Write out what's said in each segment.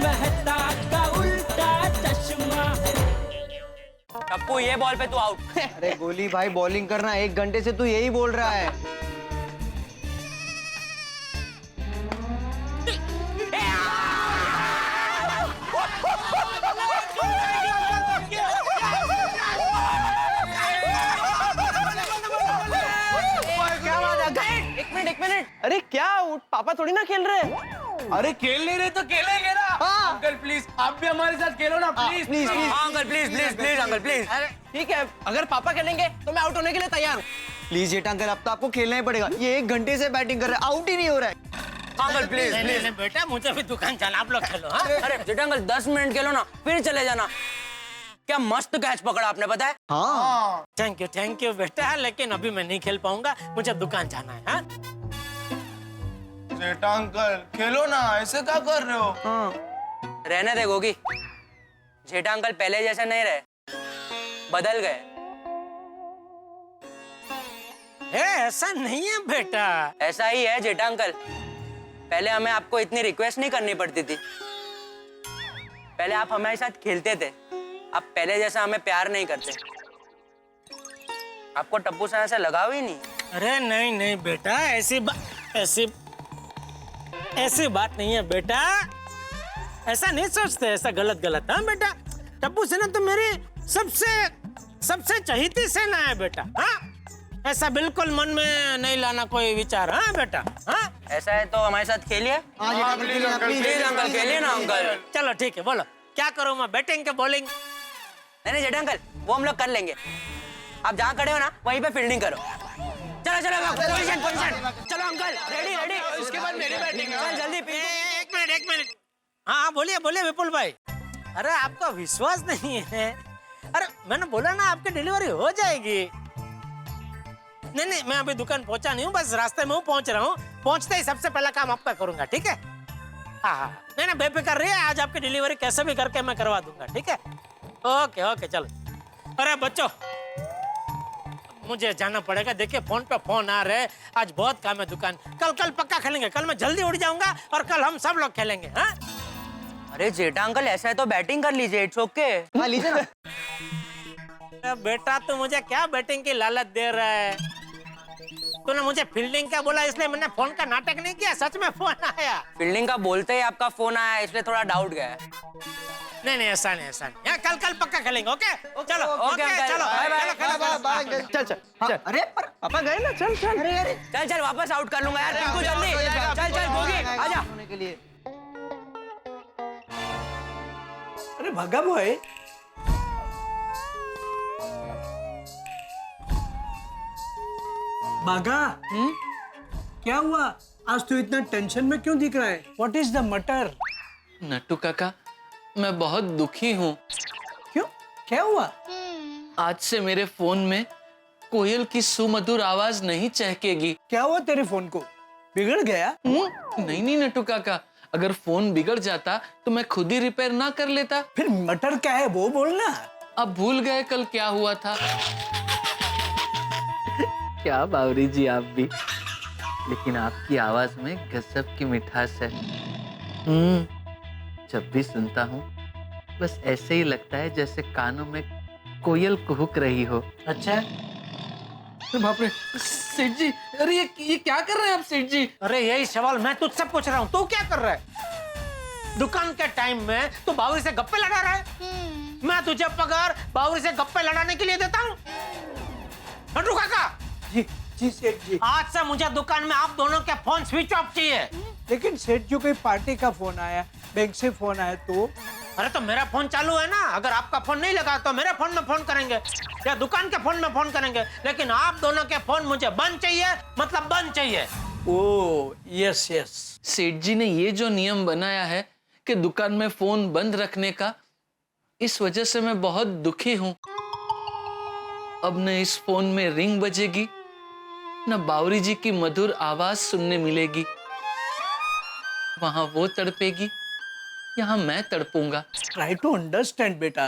मेहता का उल्टा चश्मा। टप्पू ये बॉल पे तू आउट। अरे गोली भाई बॉलिंग करना, 1 घंटे से तू यही बोल रहा है। एक मिनट। अरे क्या पापा थोड़ी ना खेल रहे हैं। अरे खेल नहीं रहे तो खेलेंगे ना। हाँ। अंकल प्लीज आप भी हमारे साथ खेलो ना please please please. Uncle please uncle please. अरे ठीक है, अगर पापा खेलेंगे तो मैं आउट होने के लिए तैयार हूँ। प्लीज जेठा अंकल, अब तो आपको खेलना ही पड़ेगा। ये 1 घंटे से बैटिंग कर रहे हैं, आउट ही नहीं हो रहा है। Uncle please please. बेटा मुझे भी दुकान जाना, आप लोग खेलो। हाँ अरे जेठा अंकल 10 मिनट खेलो ना, फिर चले जाना। क्या मस्त कैच पकड़ा आपने, पता है? हाँ थैंक यू बेटा, लेकिन अभी मैं नहीं खेल पाऊंगा, मुझे दुकान जाना है। हाँ? जेठा अंकल खेलो ना, ऐसे क्या कर रहे हो? हाँ। रहने दे गोगी, जेठा अंकल पहले जैसे नहीं रहे, बदल गए। ऐसा नहीं है बेटा। ऐसा ही है जेठा अंकल। पहले हमें आपको इतनी रिक्वेस्ट नहीं करनी पड़ती थी। पहले आप हमारे साथ खेलते थे, अब पहले जैसा हमें प्यार नहीं करते। आपको टप्पू सना से लगाव ही नहीं। अरे नहीं बेटा, ऐसी बात नहीं है बेटा। ऐसा नहीं सोचते, ऐसा गलत। हाँ बेटा, टप्पू सेना तो मेरी सबसे चहीती सेना है बेटा। हाँ, ऐसा बिल्कुल मन में नहीं लाना कोई विचार। हाँ बेटा। हाँ, ऐसा है तो हमारे साथ खेलिए। प्लीज अंकल प्लीज अंकल खेलिए ना अंकल। चलो ठीक है, बोलो क्या करूँ मैं, बैटिंग के बॉलिंग? नहीं जेठा अंकल, वो हम लोग कर लेंगे। आप जहाँ खड़े हो ना, वहीं पे फील्डिंग करो। चलो पोजीशन। चलो अंकल, रेडी। उसके बाद मेरी बैटिंग। चल जल्दी। एक मिनट। हाँ बोलिए विपुल भाई। अरे आपका विश्वास नहीं है? अरे मैंने बोला ना आपकी डिलीवरी हो जाएगी। नहीं मैं अभी दुकान पहुंचा नहीं हूँ, बस रास्ते में हूँ, पहुंच रहा हूँ। पहुंचते ही सबसे पहला काम आपका करूंगा, ठीक है? हाँ नहीं बेफिक्र रहिए, आज आपकी डिलीवरी कैसे भी करके मैं करवा दूंगा, ठीक है? ओके चलो। अरे बच्चों, मुझे जाना पड़ेगा। देखिए फोन पे फोन आ रहे, आज बहुत काम है दुकान। कल पक्का खेलेंगे, कल मैं जल्दी उठ जाऊंगा और कल हम सब लोग खेलेंगे। हाँ? अरे जेठा अंकल, ऐसा है तो बैटिंग कर लीजिए, इट्स ओके। हाँ लीजिए ना। बेटा तू मुझे क्या बैटिंग की लालच दे रहा है? तूने मुझे फील्डिंग का बोला इसलिए मैंने फोन का नाटक नहीं किया, सच में फोन आया। फील्डिंग का बोलते ही आपका फोन आया, इसलिए थोड़ा डाउट गया। नहीं ऐसा नहीं। कल पक्का खेलेंगे। ओके चलो। ओके अंकल, चलो बाय। चल। अरे पर पापा गए ना, चल। अरे चल वापस आउट कर लूंगा यार, पिंकू जल्दी। चल गोगी आजा। होने के लिए। अरे भागा भाई, भागा। क्या हुआ आज तो इतना टेंशन में क्यों दिख रहा है? What is the matter? Nattu काका, मैं बहुत दुखी हूँ। क्यों, क्या हुआ? आज से मेरे फोन में कोयल की सुमधुर आवाज नहीं चहकेगी। क्या हुआ तेरे फोन को, बिगड़ गया? नहीं नट्टू काका, अगर फोन बिगड़ जाता तो मैं खुद ही रिपेयर ना कर लेता। फिर मैटर क्या है वो बोलना। अब भूल गए कल क्या हुआ था। क्या बावरी जी आप भी, लेकिन आपकी आवाज में गजब की मिठास है। जब भी सुनता हूँ बस ऐसे ही लगता है जैसे कानों में कोयल कुहुक रही हो। अच्छा, बाप रे सेठ जी, अरे ये क्या कर रहे हैं आप सेठ जी? अरे यही सवाल मैं तुझसे पूछ रहा हूँ, तू क्या कर रहा है? दुकान के टाइम में तू बावरी से गप्पे लड़ा रहा है। मैं तुझे पगार बावरी से गप्पे लड़ाने के लिए देता हूँ? नट्टू काका जी सेठ जी। आज से मुझे दुकान में आप दोनों के फोन स्विच ऑफ चाहिए। लेकिन सेठ जी कोई पार्टी का फोन आया, बैंक से फोन आया तो? अरे तो मेरा फोन चालू है ना, अगर आपका फोन नहीं लगा तो मेरे फोन में फोन करेंगे या दुकान के फोन में फोन करेंगे, लेकिन आप दोनों के फोन मुझे बंद चाहिए, मतलब बंद चाहिए। ओ यस। सेठ जी ने ये जो नियम बनाया है कि दुकान में फोन बंद रखने का, इस वजह से मैं बहुत दुखी हूँ। अब न इस फोन में रिंग बजेगी, न बावरी जी की मधुर आवाज सुनने मिलेगी। वहां वो तड़पेगी, यहाँ मैं तड़पूंगा। ट्राई टू अंडरस्टैंड बेटा।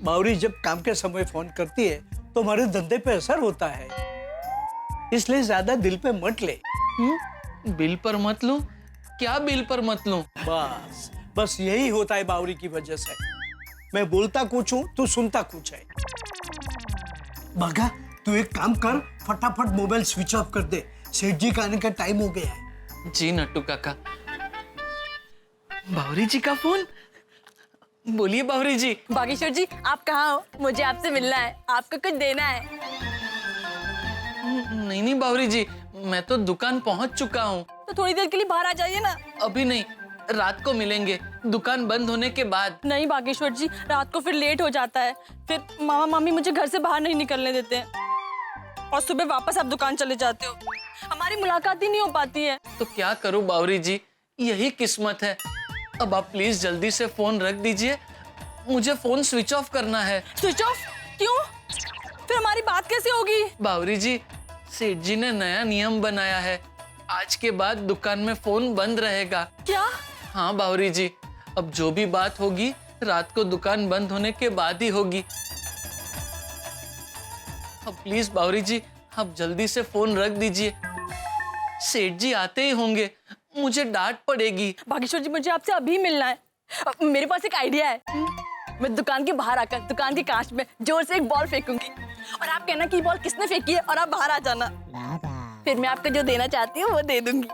बावरी जब काम के समय फोन करती है तो हमारे धंधे पे असर होता है, इसलिए ज्यादा दिल पे मत ले। बिल पर मत लूं? क्या बिल पर मत लूं? बस यही होता है बावरी की वजह से। मैं बोलता कुछ हूँ, तू सुनता कुछ है। बाघा, तू एक काम कर, फटाफट मोबाइल स्विच ऑफ कर दे। सेठ जी का आने का टाइम हो गया है। जी नट्टू काका। बावरी जी का फोन। बोलिए बावरी जी। बागेश्वर जी, आप कहाँ हो? मुझे आपसे मिलना है, आपको कुछ देना है। नहीं नहीं बावरी जी, मैं तो दुकान पहुंच चुका हूँ। तो थोड़ी देर के लिए बाहर आ जाइए ना। अभी नहीं, रात को मिलेंगे, दुकान बंद होने के बाद। नहीं बागेश्वर जी, रात को फिर लेट हो जाता है, फिर मामा मामी मुझे घर से बाहर नहीं निकलने देते हैं और सुबह वापस आप दुकान चले जाते हो। हमारी मुलाकात ही नहीं हो पाती है। तो क्या करूँ बावरी जी, यही किस्मत है। अब आप प्लीज जल्दी से फोन रख दीजिए, मुझे फोन स्विच ऑफ करना है। Switch off? क्यों? फिर हमारी बात कैसे होगी? बावरी जी, सेठ जी ने नया नियम बनाया है, आज के बाद दुकान में फोन बंद रहेगा। क्या? हाँ बावरी जी, अब जो भी बात होगी रात को दुकान बंद होने के बाद ही होगी। अब प्लीज बावरी जी, आप जल्दी से फोन रख दीजिए। सेठ जी आते ही होंगे, मुझे डांट पड़ेगी। बागेश्वर जी, मुझे आपसे अभी मिलना है। मेरे पास एक आइडिया है। मैं दुकान के बाहर आकर दुकान के कांच में जोर से एक बॉल फेंकूंगी और आप कहना कि बॉल किसने फेंकी है और आप बाहर आ जाना। फिर मैं आपको जो देना चाहती हूँ वो दे दूंगी।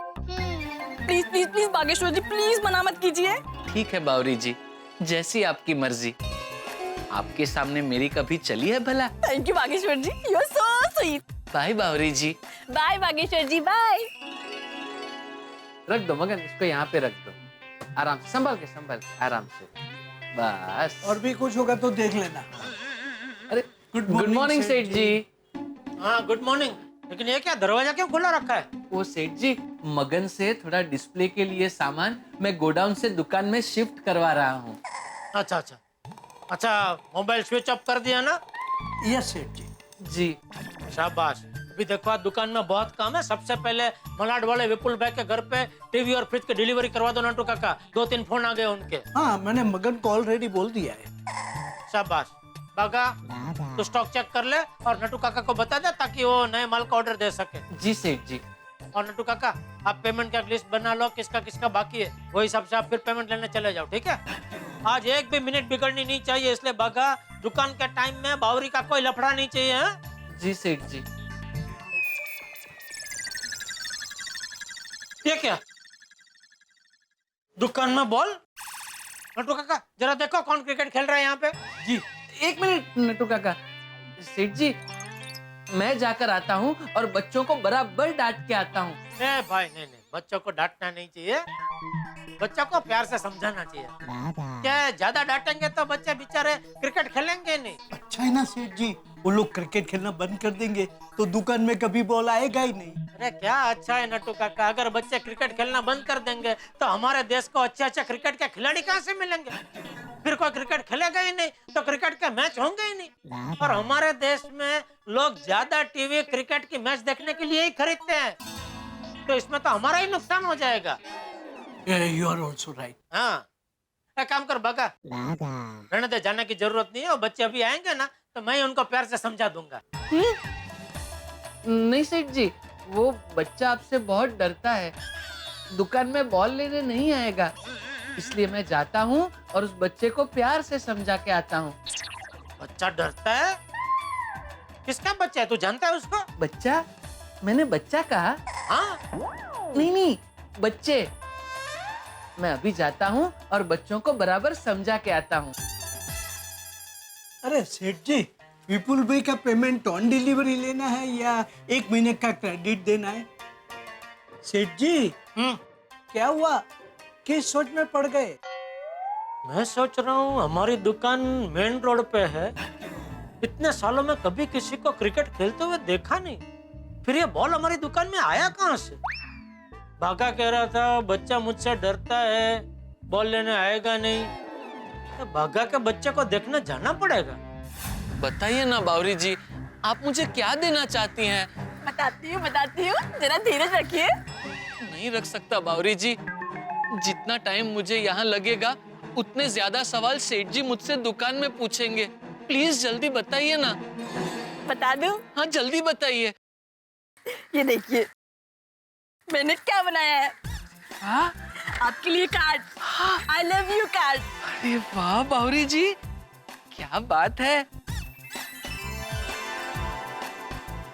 Please please please Bageshwar ji, please मना मत कीजिए। ठीक है बावरी जी, जैसी आपकी मर्जी। आपके सामने मेरी कभी चली है भला? Thank you Bageshwar ji, you are so sweet. Bye Bawri ji. Bye Bageshwar ji, bye. रख दो मगन, इसको यहाँ पे रख दो, आराम से संभल के आराम से, बस। और भी कुछ होगा तो देख लेना। अरे गुड मॉर्निंग सेठ जी। हाँ गुड मॉर्निंग। लेकिन ये क्या, दरवाजा क्यों खुला रखा है? वो सेठ जी, मगन से थोड़ा डिस्प्ले के लिए सामान मैं गोडाउन से दुकान में शिफ्ट करवा रहा हूँ। अच्छा अच्छा अच्छा, मोबाइल स्विच ऑफ कर दिया ना? यस सेठ जी। जी शाबाश। अभी देखो आज दुकान में बहुत काम है। सबसे पहले मलाड वाले विपुल भाई के घर पे टीवी और फ्रिज की डिलीवरी करवा दो नटू काका। 2-3 फोन आ गए उनके। हाँ, मैंने मगन को ऑलरेडी बोल दिया है। शाबाश। बागा, तो स्टॉक चेक कर ले और नटू काका को बता दे ताकि वो नए माल का ऑर्डर दे सके। जी सेठ जी। और नटू काका, आप पेमेंट का लिस्ट बना लो, किसका किसका बाकी है, वो हिसाब से आप फिर पेमेंट लेने चले जाओ, ठीक है? आज एक भी मिनट बिगड़नी नहीं चाहिए, इसलिए बागा, दुकान के टाइम में बावरी का कोई लफड़ा नहीं चाहिए। है? जी सेठ जी। ये क्या, दुकान में बॉल? नटू काका जरा देखो कौन क्रिकेट खेल रहा है यहाँ पे। जी एक मिनट नटू काका। सेठ जी, मैं जाकर आता हूँ और बच्चों को बराबर डांट के आता हूँ। ए भाई नहीं नहीं, बच्चों को डांटना नहीं चाहिए, बच्चों को प्यार से समझाना चाहिए। क्या ज्यादा डांटेंगे तो बच्चे बेचारे क्रिकेट खेलेंगे नहीं। अच्छा है ना सेठ जी, वो लोग क्रिकेट खेलना बंद कर देंगे तो दुकान में कभी बॉल आएगा ही नहीं। अरे क्या अच्छा है नटू काका, अगर बच्चे क्रिकेट खेलना बंद कर देंगे तो हमारे देश को अच्छे अच्छे क्रिकेट के खिलाड़ी कहाँ से मिलेंगे? फिर कोई क्रिकेट खेलेगा ही नहीं तो क्रिकेट के मैच होंगे ही नहीं। और हमारे देश में लोग ज्यादा टीवी क्रिकेट की मैच देखने के लिए ही खरीदते हैं, तो इसमें तो हमारा ही नुकसान हो जाएगा। You are also right. हाँ, एक काम कर बागा, रहने दे, जाने की जरूरत नहीं है। वो बच्चे अभी आएंगे ना तो मैं उनको प्यार से समझा दूंगा। नहीं सेठ जी, वो बच्चा आपसे बहुत डरता है, दुकान में बॉल लेने नहीं आएगा, इसलिए मैं जाता हूँ और उस बच्चे को प्यार से समझा के आता हूँ। बच्चा डरता है? किसका बच्चा है, तू जानता है उसको? बच्चा? मैंने बच्चा कहा? हाँ? नहीं नहीं, बच्चे। मैं अभी जाता हूँ और बच्चों को बराबर समझा के आता हूँ। अरे सेठ जी, विपुल भाई का पेमेंट ऑन डिलीवरी लेना है या 1 महीने का क्रेडिट देना है? सेठ जी, क्या हुआ, किस सोच में पड़ गए? मैं सोच रहा हूँ हमारी दुकान मेन रोड पे है, इतने सालों में कभी किसी को क्रिकेट खेलते हुए देखा नहीं, फिर ये बॉल हमारी दुकान में आया कहाँ से? भागा कह रहा था बच्चा मुझसे डरता है, बॉल लेने आएगा नहीं, तो भागा के बच्चे को देखने जाना पड़ेगा। बताइए ना बावरी जी, आप मुझे क्या देना चाहती हैं? बताती हूँ, जरा धीरज रखिए। नहीं रख सकता बावरी जी, जितना टाइम मुझे यहाँ लगेगा उतने ज्यादा सवाल सेठ जी मुझसे दुकान में पूछेंगे। प्लीज जल्दी बताइए ना। बता दूं? हाँ जल्दी बताइए। ये देखिए, मैंने क्या बनाया है। हाँ? आपके लिए card, I love you card. अरे वाह बावरी जी, क्या बात है।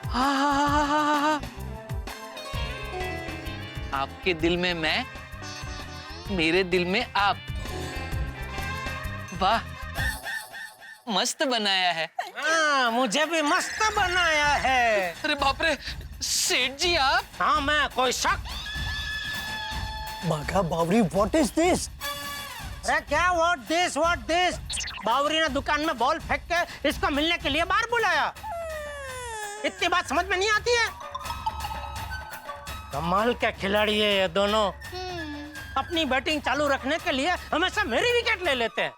हाँ। आपके दिल में मैं, मेरे दिल में आप। वाह, मस्त बनाया है। हाँ, मुझे भी मस्त बनाया है। अरे बाप रे, सेठ जी आप? हाँ, मैं कोई शक? बाघा बावरी, व्हाट इज दिस? अरे क्या व्हाट दिस? बावरी ने दुकान में बॉल फेंक के इसको मिलने के लिए बाहर बुलाया। इतनी बात समझ में नहीं आती है। कमाल के खिलाड़ी है ये दोनों। अपनी बैटिंग चालू रखने के लिए हमेशा मेरी विकेट ले लेते हैं।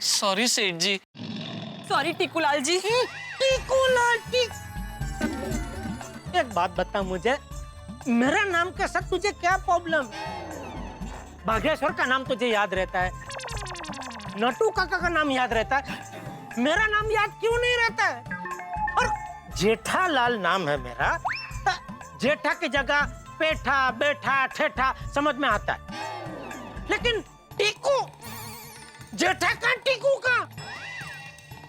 सॉरी सेठ जी। सॉरी टीकूलाल जी। एक बात बता मुझे, मेरा नाम के साथ तुझे क्या प्रॉब्लम? बागेश्वर का नाम तुझे याद रहता है, नटू काका का नाम याद रहता है, मेरा नाम याद क्यों नहीं रहता है? और जेठालाल नाम है मेरा, जेठा की जगह पेठा, बेठा, ठेठा समझ में आता है। लेकिन टीकू, जेठा का टीकू का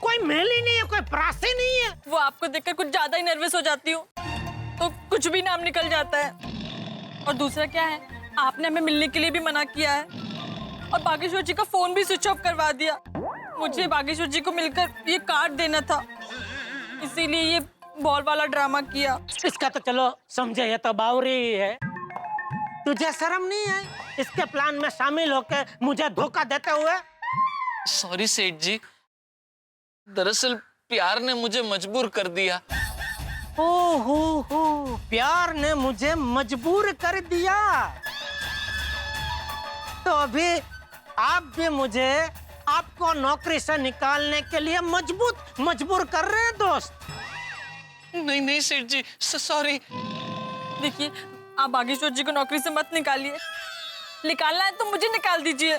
कोई मेल ही नहीं है, कोई प्रास ही नहीं है। वो आपको देखकर कुछ ज्यादा ही नर्वस हो जाती हूँ, तो कुछ भी नाम निकल जाता है। और दूसरा क्या है, आपने हमें मिलने के लिए भी मना किया है और बागेश्वर जी का फोन भी स्विच ऑफ करवा दिया। मुझे बागेश्वर जी को मिलकर ये कार्ड देना था, इसीलिए ये बॉल वाला ड्रामा किया। इसका तो चलो समझे, ये तो बावरी ही है। तुझे शर्म नहीं है इसके प्लान में शामिल होकर मुझे धोखा देते हुए? सॉरी सेठ जी, दरअसल प्यार ने मुझे मजबूर कर दिया। हो, प्यार ने मुझे मजबूर कर दिया। तो अभी आप भी मुझे आपको नौकरी से निकालने के लिए मजबूर कर रहे हैं दोस्त। नहीं सेठ जी, सॉरी। देखिए, आप बागेश्वर जी को नौकरी से मत निकालिए। निकालना है तो मुझे निकाल दीजिए।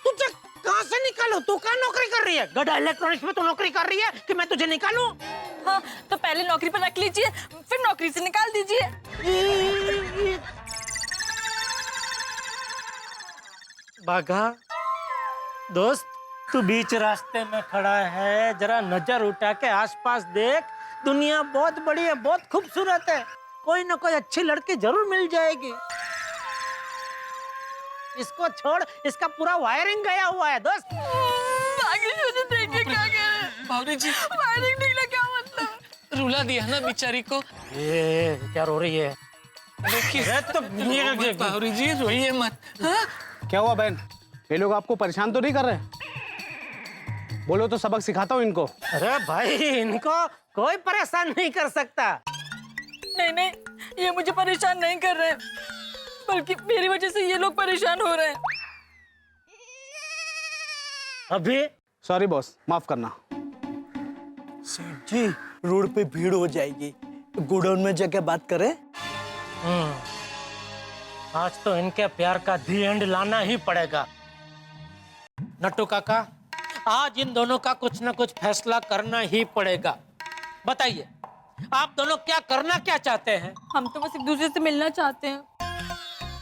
तुझे कहाँ से निकालूं? तू कहाँ नौकरी कर रही है? गधा इलेक्ट्रॉनिक्स में तू नौकरी कर रही है कि मैं तुझे निकालूं? हाँ, तो पहले नौकरी पर रख लीजिए, फिर नौकरी से निकाल दीजिए। बाघा दोस्त, तू बीच रास्ते में खड़ा है, जरा नजर उठा के आसपास देख। दुनिया बहुत बड़ी है, बहुत खूबसूरत है, कोई ना कोई अच्छी लड़की जरूर मिल जाएगी। इसको छोड़, इसका पूरा वायरिंग गया हुआ है दोस्त। बागेश्वर जी देखिए क्या कह रहे हैं। बावरी जी, वायरिंग निकला क्या मतलब? रुला दिया ना बेचारी को। ये क्या रो रही है? देखिए तो बावरी जी, रोइए मत। हाँ? क्या हुआ बहन, ये लोग आपको परेशान तो नहीं कर रहे? बोलो तो सबक सिखाता हूँ इनको। अरे भाई, इनको कोई परेशान नहीं कर सकता। नहीं, ये मुझे परेशान नहीं कर रहे हैं, बल्कि मेरी वजह से ये लोग परेशान हो रहे हैं। अभी सॉरी बॉस, माफ करना। सेठ जी, रोड पे भीड़ हो जाएगी, गोडाउन में जाके बात करें। आज तो इनके प्यार का दी एंड लाना ही पड़ेगा। नट्टू काका, आज इन दोनों का कुछ ना कुछ फैसला करना ही पड़ेगा। बताइए, आप दोनों क्या चाहते हैं? हम तो बस एक दूसरे से मिलना चाहते हैं,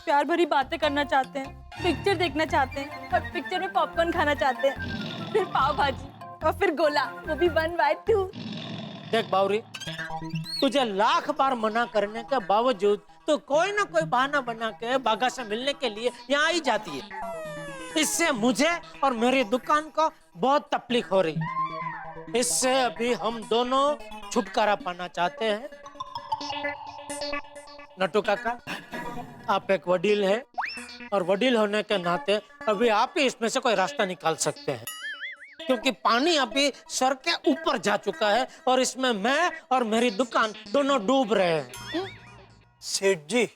प्यार भरी बातें करना चाहते हैं, पिक्चर देखना चाहते हैं और पिक्चर में पॉपकॉर्न खाना चाहते हैं, फिर पाव भाजी और फिर गोला, वो भी 1/2। देख बावरी, तुझे लाख बार मना करने के बावजूद तो कोई ना कोई बहाना बना के बाघा से मिलने के लिए यहाँ आई जाती है। इससे मुझे और मेरी दुकान को बहुत तकलीफ हो रही है। इससे अभी हम दोनों छुटकारा पाना चाहते हैं। नट्टू काका, आप एक वडील है और वडील होने के नाते अभी आप ही इसमें से कोई रास्ता निकाल सकते हैं, क्योंकि पानी अभी सर के ऊपर जा चुका है और इसमें मैं और मेरी दुकान दोनों डूब रहे हैं। सेठ जी,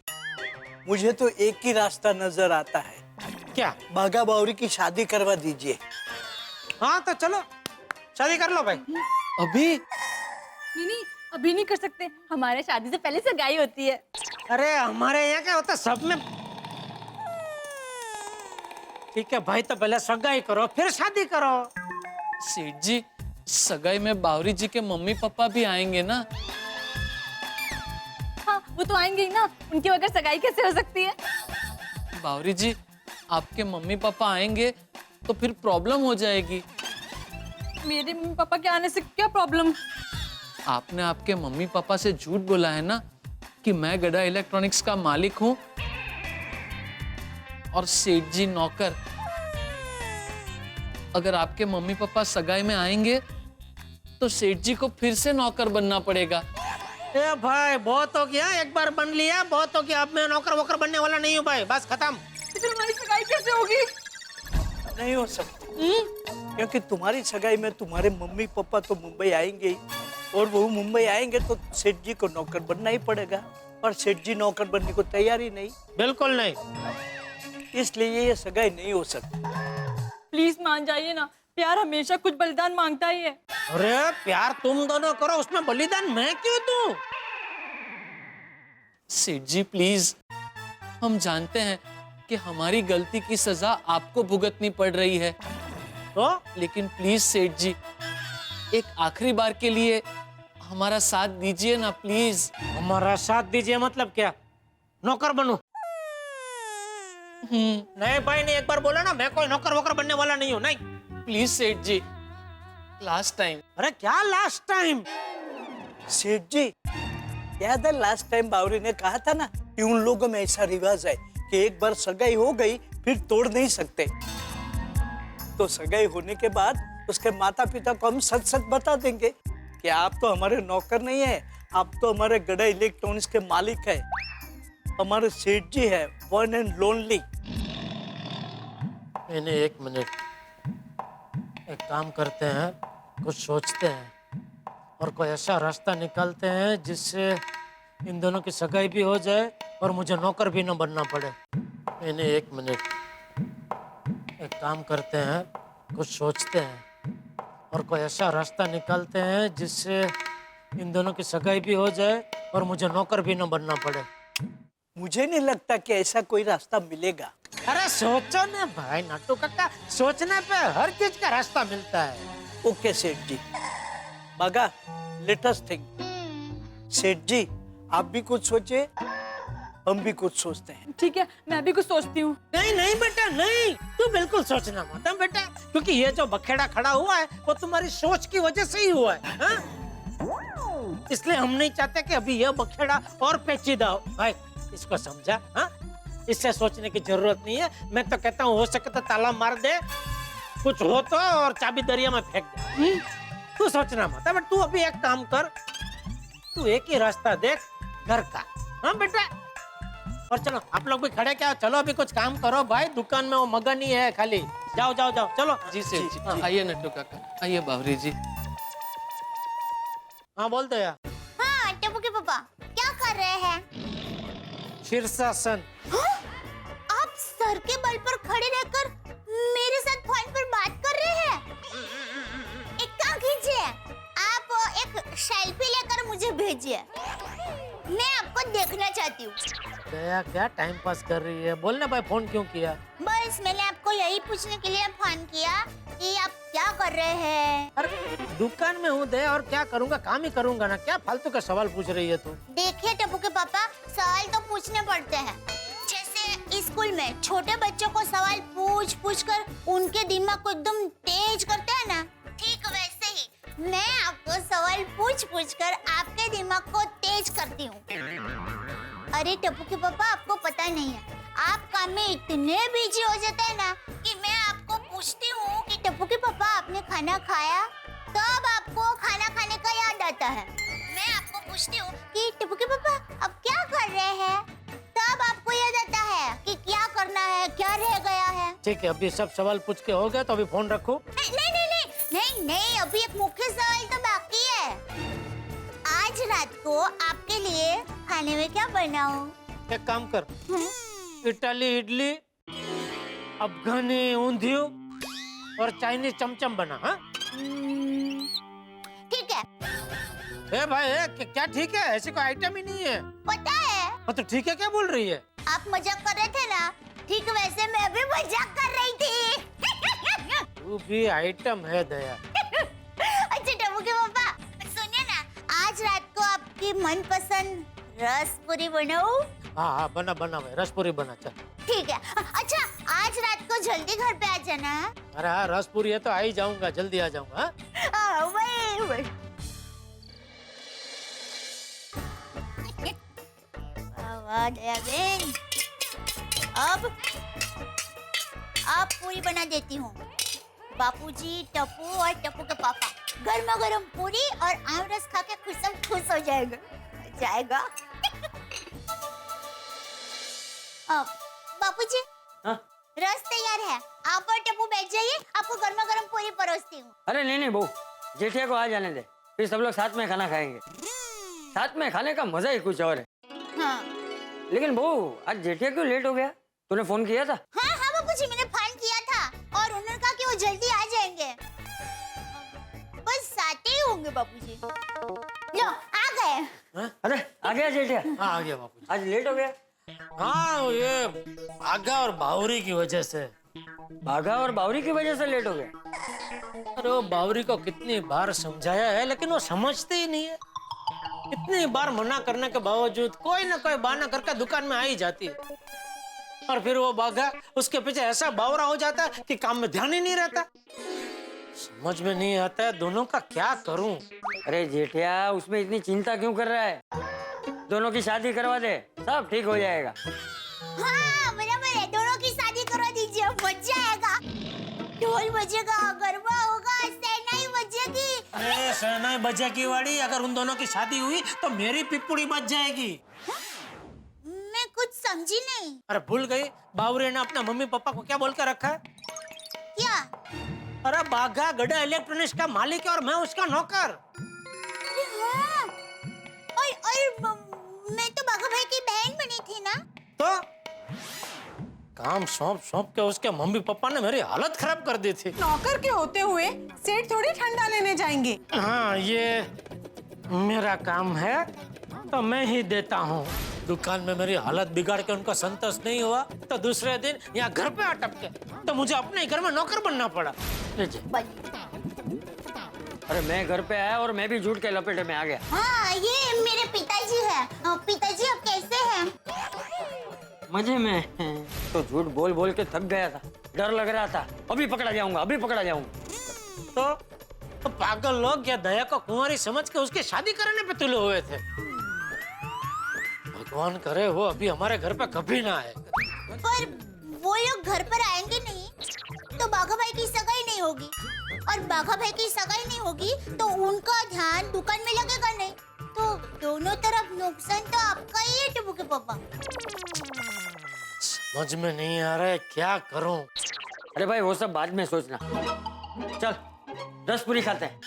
मुझे तो एक ही रास्ता नजर आता है। क्या? बाघा बावरी की शादी करवा दीजिए। हाँ तो चलो शादी कर लो भाई। अभी? नहीं, अभी नहीं कर सकते, हमारे शादी से पहले सगाई होती है। अरे हमारे यहाँ क्या होता है, सब में। ठीक है भाई, तो पहले सगाई करो फिर शादी करो। सेठ जी, सगाई में बावरी जी के मम्मी पापा भी आएंगे ना? हाँ, वो तो आएंगे ही ना, उनके बगैर सगाई कैसे हो सकती है? बावरी जी, आपके मम्मी पापा आएंगे तो फिर प्रॉब्लम हो जाएगी। मेरे मम्मी पापा के आने से क्या प्रॉब्लम? आपने आपके मम्मी पापा से झूठ बोला है ना कि मैं गड़ा इलेक्ट्रॉनिक्स का मालिक हूं और सेठ जी नौकर। अगर आपके मम्मी पापा सगाई में आएंगे तो सेठ जी को फिर से नौकर बनना पड़ेगा। ए भाई बहुत हो गया, एक बार बन लिया बहुत हो गया। अब मैं नौकर वोकर बनने वाला नहीं हूँ भाई, बस खत्म। फिर हमारी सगाई कैसे होगी? नहीं हो सकती, क्योंकि तुम्हारी सगाई में तुम्हारे मम्मी पापा तो मुंबई आएंगे ही, और वो मुंबई आएंगे तो सेठ जी को नौकर बनना ही पड़ेगा, और सेठ जी नौकर बनने को तैयार ही नहीं। बिल्कुल नहीं, इसलिए ये सगाई नहीं हो सकती। प्लीज मान जाइए ना, प्यार हमेशा कुछ बलिदान मांगता ही है। अरे प्यार तुम दोनों करो, उसमें बलिदान मैं क्यों दूं? सेठ जी प्लीज, हम जानते हैं कि हमारी गलती की सजा आपको भुगतनी पड़ रही है, तो लेकिन प्लीज सेठ जी, एक आखिरी बार के लिए हमारा साथ दीजिए ना प्लीज। हमारा साथ दीजिए मतलब क्या? नौकर बनूं? नहीं भाई नहीं, एक बार बोला ना, मैं कोई नौकर वोकर बनने वाला नहीं हूँ, नहीं। प्लीज सेठ जी, लास्ट टाइम। अरे क्या लास्ट टाइम? सेठ जी, याद है लास्ट टाइम बावरी ने कहा था ना कि उन लोगों में ऐसा रिवाज है कि एक बार सगाई हो गई फिर तोड़ नहीं सकते। तो सगाई होने के बाद उसके माता पिता को हम सच सच बता देंगे कि आप तो हमारे नौकर नहीं है, आप तो हमारे गड़ा इलेक्ट्रॉनिक्स के मालिक है, हमारे सेठ जी है, वन एंड लोनली। मैंने एक मिनट, एक काम करते हैं, कुछ सोचते हैं और कोई ऐसा रास्ता निकालते हैं जिससे इन दोनों की सगाई भी हो जाए और मुझे नौकर भी न बनना पड़े। मैंने एक मिनट, एक काम करते हैं, कुछ सोचते हैं और कोई ऐसा रास्ता निकालते हैं जिससे इन दोनों की सगाई भी हो जाए और मुझे नौकर भी न बनना पड़े। मुझे नहीं लगता कि ऐसा कोई रास्ता मिलेगा। अरे सोचो ना भाई नट्टू काका, सोचने पे हर चीज का रास्ता मिलता है। ओके सेठ जी, बागा लेट अस थिंक। सेठ जी, आप भी कुछ सोचे, हम भी कुछ सोचते हैं। ठीक है, मैं भी कुछ सोचती हूँ। नहीं नहीं बेटा नहीं, तू बिल्कुल सोचना मत बेटा, क्योंकि ये जो बखेड़ा खड़ा हुआ है वो तुम्हारी सोच की वजह से ही हुआ है, हाँ? इसलिए हम नहीं चाहते कि अभी ये बखेड़ा और पेचीदा हो। भाई इसको समझा, हाँ? इससे सोचने की जरूरत नहीं है। मैं तो कहता हूँ हो सके तो ताला मार दे, कुछ हो तो, और चाबी दरिया में फेंक दे। तू सोचना मत, बट तू अभी एक काम कर, तू एक ही रास्ता देख, घर का, हाँ बेटा? और चलो आप लोग भी खड़े क्या, चलो अभी कुछ काम करो भाई, दुकान में वो मगन ही है खाली। जाओ जाओ जाओ, चलो। जी सेठ जी, आइए नट्टू काका, आइए बावरी जी। हाँ बोल दो यार। हाँ टप्पू के पापा, क्या कर रहे हैं? शीर्षासन। हाँ? आप सर के बल पर खड़े रहकर मेरे साथ फोन पर बात कर रहे हैं? एक काम कीजिए, आप एक सेल्फी लेकर मुझे भेजिए, मैं आपको देखना चाहती हूँ। दया क्या टाइम पास कर रही है, बोलना भाई फोन क्यों किया? बस मैंने आपको यही पूछने के लिए फोन किया कि आप क्या कर रहे हैं। अरे दुकान में हूँ दया, और क्या करूँगा, काम ही करूँगा ना, क्या फालतू का सवाल पूछ रही है तू? देखिए टप्पू के पापा, सवाल तो पूछने पड़ते हैं। जैसे स्कूल में छोटे बच्चों को सवाल पूछ पूछ कर उनके दिमाग को एकदम तेज करते हैं ना, ठीक वैसे ही मैं आपको सवाल पूछ पूछ कर आपके दिमाग को तेज करती हूँ। अरे टप्पू के पापा, आपको पता नहीं है, आप काम में इतने बिजी हो जाते हैं ना कि मैं आपको पूछती हूँ कि टप्पू के पापा आपने खाना खाया, तब आपको खाना खाने का याद आता है। मैं आपको पूछती हूँ कि टप्पू के पापा अब क्या कर रहे हैं, तब आपको याद आता है कि क्या करना है, क्या रह गया है। ठीक है, अभी सब सवाल पूछ के हो गए तो अभी फोन रखो। नहीं नहीं नहीं नहीं नहीं, अभी एक मुख्य सवाल तो बाकी है। आज रात को आपके लिए खाने में क्या बनाऊं? एक काम कर, इटाली इडली, अफगानी ऊंधियो और चाइनीज चमचम बना। हाँ ठीक है। ए भाई क्या ठीक है, ऐसी कोई आइटम ही नहीं है। पता है। हाँ तो ठीक है, क्या बोल रही है? आप मजाक कर रहे थे ना, ठीक वैसे मैं भी मजाक कर रही थी। तू भी आइटम है दया। अच्छा टप्पू के पापा सुनिए ना, आज रात को आपकी मनपसंद रसपुरी बनाऊं? हाँ हाँ बना बना भाई, रसपुरी बना चल। ठीक है। अच्छा, आज रात को जल्दी घर पे आ जाना। अरे हाँ रसपुरी है तो आ ही जाऊंगा, जल्दी आ जाऊंगा। हाँ? वही। वाह दयाबेन। अब पूरी बना देती हूँ। बापूजी, टप्पू और टप्पू के पापा गर्मा गर्म पूरी और आम रस खा के खुश हो जाएगा। अब बापूजी, हाँ? रस तैयार है, आप और टप्पू बैठ जाइए, आपको गर्मा गर्म पूरी परोसती हूँ। अरे नहीं बहू, जेठिया को आ जाने दे, फिर सब लोग साथ में खाना खाएंगे। साथ में खाने का मजा ही कुछ और है। हाँ लेकिन बहू, आज जेठिया क्यों लेट हो गया? तूने फोन किया था? हाँ बापूजी, मैंने फोन किया था और उन्होंने कहा कि वो जल्दी आ जाएंगे। बस आते ही होंगे बापूजी। लो आ गए। अरे आ गया जेठिया? हाँ आ गया बापू। आज लेट हो गया? हाँ ये भागा और बावरी की वजह से। भागा और बावरी की वजह से लेट हो गया? अरे वो बावरी को कितनी बार समझाया है लेकिन वो समझते ही नहीं है। कितनी बार मना करने के बावजूद कोई ना कोई बहाना करके दुकान में आ ही जाती है। और फिर वो बाघा उसके पीछे ऐसा बावरा हो जाता है कि काम में ध्यान ही नहीं रहता। समझ में नहीं आता है दोनों का क्या करूं। अरे जेठिया, उसमें इतनी चिंता क्यों कर रहा है? दोनों की शादी करवा दे, सब ठीक हो जाएगा। हाँ बराबर है, दोनों की शादी करवा दीजिए, मजा आएगा। ढोल बजेगा, गरबा होगा, शहनाई बजेगी। अरे शहनाई बजेगी वाली, अगर उन दोनों की शादी हुई तो मेरी पिप्पुड़ी बच जाएगी। मैं कुछ समझी नहीं। अरे भूल गई, बावरी ने अपना मम्मी पापा को क्या बोल कर रखा है? क्या? अरे बाघा गड़ा इलेक्ट्रॉनिक्स का मालिक है और मैं उसका नौकर। अरे हाँ, और मैं तो बाघा भाई की बहन बनी थी ना। तो काम सौंप के उसके मम्मी पापा ने मेरी हालत खराब कर दी थी। नौकर के होते हुए सेठ थोड़ी ठंडा लेने जाएंगे। हाँ ये मेरा काम है तो मैं ही देता हूँ। दुकान में मेरी हालत बिगाड़ के उनको संतोष नहीं हुआ तो दूसरे दिन यहाँ घर पे अटक के तो मुझे अपने ही घर में नौकर बनना पड़ा। अरे मैं घर पे आया और मैं भी झूठ के लपेटे में आ गया। हाँ ये मेरे पिताजी है। पिताजी अब कैसे हैं? मजे में। तो झूठ बोल बोल के थक गया था, डर लग रहा था, अभी पकड़ा जाऊंगा। तो पागल लोग या दया को कुंवारी समझ के उसकी शादी करने पे तुले हुए थे। भगवान करे वो अभी हमारे घर पे कभी ना आए। पर वो लोग घर पर आएंगे नहीं तो बाघा भाई की सगाई नहीं होगी, और बाघा भाई की सगाई नहीं होगी तो उनका ध्यान दुकान में लगेगा नहीं, तो दोनों तरफ नुकसान तो आपका ही है टप्पू के पापा। समझ में नहीं आ रहा है क्या करूं। अरे भाई वो सब बाद में सोचना, चल रसपुरी खाते हैं।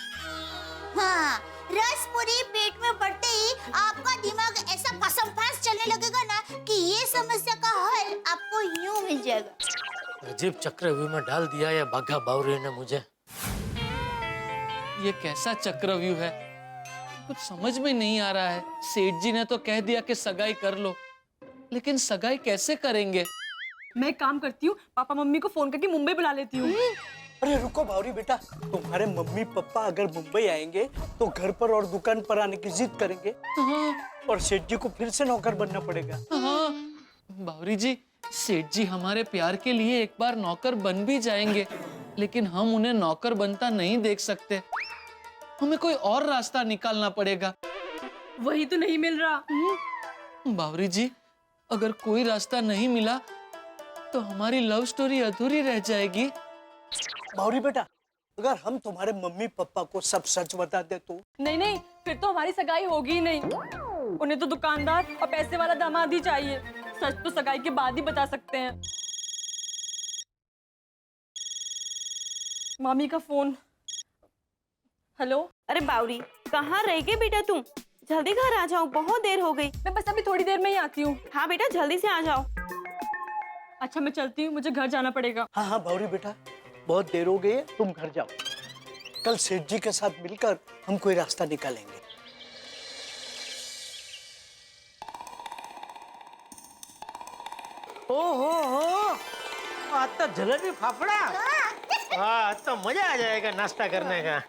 हाँ, रसपुरी पेट में पड़ते ही आपका दिमाग ऐसा फसम-फस चलने लगेगा ना कि ये समस्या का हल आपको यूं मिल जाएगा। अजीब चक्रव्यूह में डाल दिया ये बाघा बावरी ने मुझे। ये कैसा चक्रव्यूह है, कुछ समझ में नहीं आ रहा है। सेठ जी ने तो कह दिया कि सगाई कर लो, लेकिन सगाई कैसे करेंगे? मैं काम करती हूँ, पापा मम्मी को फोन करके मुंबई बुला लेती हूँ। अरे रुको बावरी बेटा, तुम्हारे मम्मी पापा अगर मुंबई आएंगे तो घर पर और दुकान पर आने की जिद करेंगे। और सेठ जी को फिर से नौकर बनना पड़ेगा। हाँ बावरी जी, सेठ जी हमारे प्यार के लिए एक बार नौकर बन भी जाएंगे, लेकिन हम उन्हें नौकर बनता नहीं देख सकते। हमें कोई और रास्ता निकालना पड़ेगा। वही तो नहीं मिल रहा। बावरी जी, अगर कोई रास्ता नहीं मिला तो हमारी लव स्टोरी अधूरी रह जाएगी। बावरी बेटा, अगर हम तुम्हारे मम्मी पापा को सब सच बता दे तो? नहीं, फिर तो हमारी सगाई होगी ही नहीं। उन्हें तो दुकानदार और पैसे वाला दामाद ही चाहिए। सच तो सगाई के बाद ही बता सकते हैं। मामी का फोन। हेलो। अरे बावरी, कहाँ रह गए बेटा तुम? जल्दी घर आ जाओ, बहुत देर हो गई। मैं बस अभी थोड़ी देर में ही आती हूँ। हाँ बेटा जल्दी से आ जाओ। अच्छा मैं चलती हूँ, मुझे घर जाना पड़ेगा। हाँ बावरी बेटा, बहुत देर हो गई है, तुम घर जाओ। कल सेठ जी के साथ मिलकर हम कोई रास्ता निकालेंगे। ओहो, आज तो जलेबी फाफड़ा। हाँ तो मजा आ जाएगा नाश्ता करने का।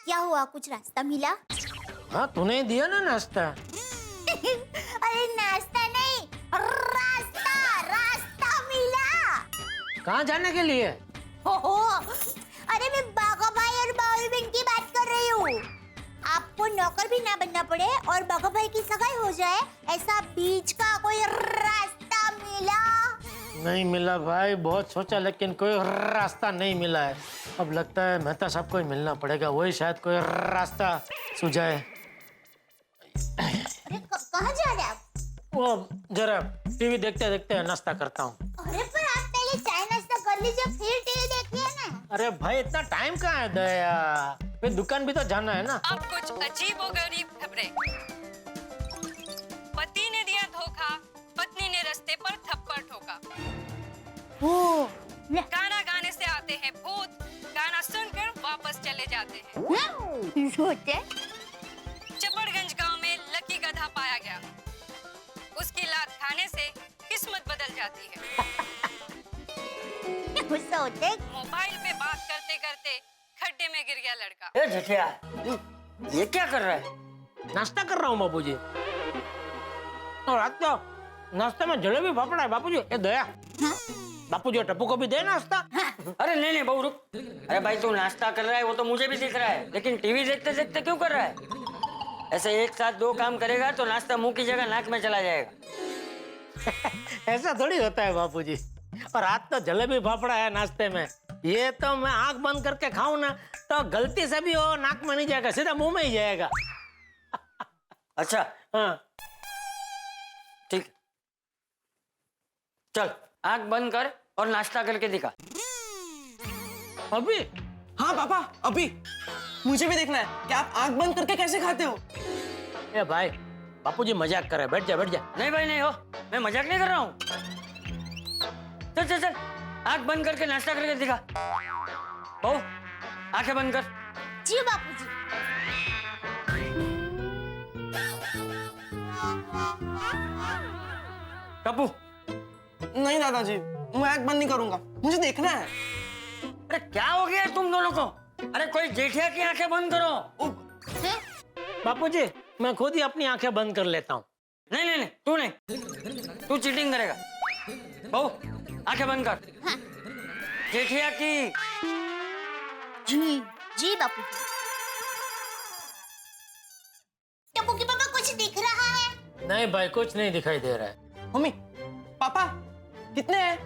क्या हुआ, कुछ रास्ता मिला? हाँ तूने दिया ना नाश्ता। अरे नाश्ता नहीं, रास्ता रास्ता मिला। कहाँ जाने के लिए? हो अरे मैं बाघा भाई और बावली बहन की बात कर रही हूँ। आपको नौकर भी ना बनना पड़े और बाघा भाई की सगाई हो जाए, ऐसा बीच का कोई रास्ता मिला? नहीं मिला भाई, बहुत सोचा लेकिन कोई रास्ता नहीं मिला है। अब लगता है मेहता साहब को ही मिलना पड़ेगा, वही शायद कोई रास्ता सुझाए। अरे कहाँ जा रहे आप? वो जरा टीवी देखते देखते नाश्ता करता हूँ। अरे पर आप पहले चाय नाश्ता कर लीजिए फिर टीवी देखिए ना। अरे भाई इतना टाइम कहाँ है दया, फिर दुकान भी तो जाना है ना। अब कुछ अजीब और गरीब खबरें। पति ने दिया धोखा, पत्नी ने रास्ते पर थप्पड़ ठोका। गाना गाने से आते हैं भूत, गाना सुनकर वापस चले जाते हैं। चपड़गंज गांव में लकी गधा पाया गया, उसकी लात खाने से किस्मत बदल जाती है। मोबाइल पे बात करते करते खड्डे में गिर गया लड़का। ए झटिया, ये क्या कर रहा है? नाश्ता कर रहा हूँ बापूजी। और आज तो नाश्ते में जलेबी फाफड़ा है बापूजी। ए दया, बापूजी टप्पू को भी दे नाश्ता। अरे नहीं नहीं बहू रुक। अरे भाई तू नाश्ता कर रहा है वो तो मुझे भी दिख रहा है, लेकिन टीवी देखते देखते क्यों कर रहा है? ऐसे एक साथ दो काम करेगा तो नाश्ता मुंह की जगह नाक में चला जाएगा। ऐसा थोड़ी होता है बापूजी। और आज तो जलेबी फाफड़ा है नाश्ते में, ये तो मैं आंख बंद करके खाऊं ना तो गलती से भी वो नाक में नहीं जाएगा, सीधा मुंह में ही जाएगा। अच्छा हाँ ठीक, चल आंख बंद कर और नाश्ता करके दिखा। अभी? हाँ पापा अभी। मुझे भी देखना है कि आप आंख बंद करके कैसे खाते हो। ए भाई बापूजी मजाक कर रहे, बैठ जा बैठ जा। नहीं भाई नहीं हो, मैं मजाक नहीं कर रहा हूँ। चल चल चल आंख बंद करके नाश्ता करके दिखा। बहू आंखें बंद कर। जी बापूजी। टप्पू नहीं दादाजी, मैं आंख बंद नहीं करूंगा, मुझे देखना है। अरे क्या हो गया तुम दोनों को? अरे कोई जेठिया की आंखें बंद करो। बापूजी मैं खुद ही अपनी आंखें बंद कर लेता हूँ। नहीं नहीं नहीं तू नहीं, तू चीटिंग करेगा। बहू आंखें बंद कर। हाँ। जेठिया की। जी जी बापूजी। टप्पू के पापा कुछ दिख रहा है? नहीं भाई कुछ नहीं दिखाई दे रहा है। मम्मी पापा कितने हैं?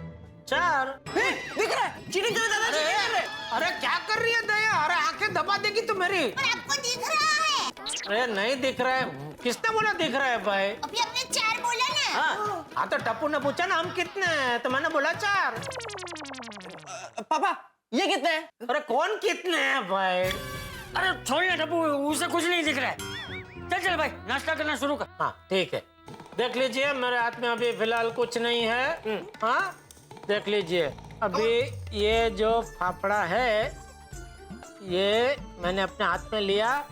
4। दिख रहा है, चीटिंग कर रहे दादाजी, चीटिंग कर रहे। अरे क्या कर रही है दया? अरे आंखें दबा देगी तू मेरी। पर आपको दिख रहा है? अरे नहीं दिख रहा है। किसने बोला दिख रहा है भाई? अभी आपने 4 बोला ना। हाँ तो टप्पू ने पूछा ना हम कितने हैं, तो मैंने बोला 4। पापा ये कितने हैं? अरे कौन कितने हैं भाई? अरे छोड़ ना टप्पू, उसे कुछ नहीं दिख रहा है। चल चल भाई नाश्ता करना शुरू कर। हाँ ठीक है, देख लीजिए मेरे हाथ में अभी फिलहाल कुछ नहीं है। हाँ देख लीजिए, अभी ये जो फाफड़ा है ये मैंने अपने हाथ में लिया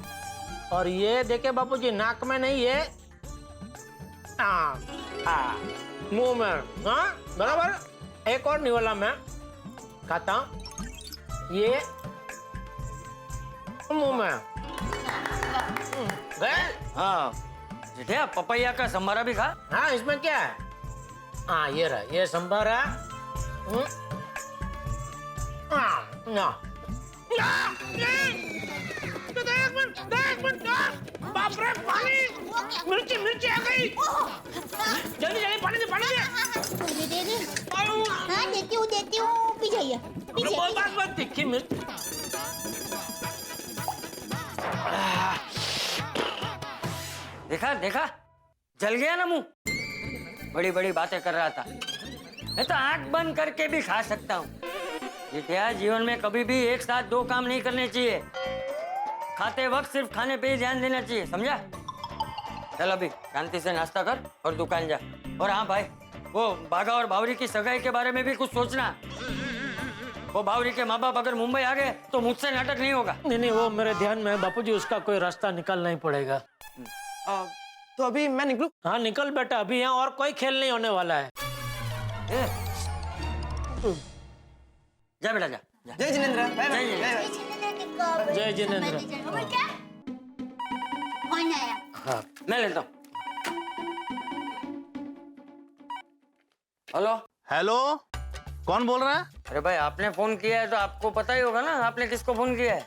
और ये देखे बापूजी नाक में नहीं है, मुंह में। हाँ बराबर। एक और निवाला मैं खाता हूँ, ये मुंह में गए। हाँ जेठिया पपैया का संभारा भी खा। हाँ इसमें क्या है? हाँ ये रहा, ये संभारा। बाप रे पानी, मिर्ची मिर्ची आ गई। जल्दी जल्दी पानी दे, पानी दे। दे। हाँ देती हूँ पी जाइए। बस तीखी मिर्च। देखा देखा जल गया ना मुंह। बड़ी बड़ी बातें कर रहा था, मैं तो आंख बंद करके भी खा सकता हूँ। जेठिया जीवन में कभी भी एक साथ दो काम नहीं करने चाहिए, खाते वक्त सिर्फ खाने पे ही ध्यान देना चाहिए, समझा? चल अभी शांति से नाश्ता कर और दुकान जा। और हाँ भाई वो बाघा और बावरी की सगाई के बारे में भी कुछ सोचना। वो बावरी के माँ बाप अगर मुंबई आ गए तो मुझसे नाटक नहीं होगा। नहीं वो मेरे ध्यान में है बापूजी, उसका कोई रास्ता निकालना ही पड़ेगा। तो अभी मैं निकलूं? हाँ निकल बेटा, अभी यहाँ और कोई खेल नहीं होने वाला है। जा बेटा जा। जय जिनेंद्र। जय जिनेंद्र। क्या? फोन आया। हाँ मैं लेता हूँ। हेलो हेलो, कौन बोल रहा है? अरे भाई आपने फोन किया है तो आपको पता ही होगा ना आपने किसको फोन किया है।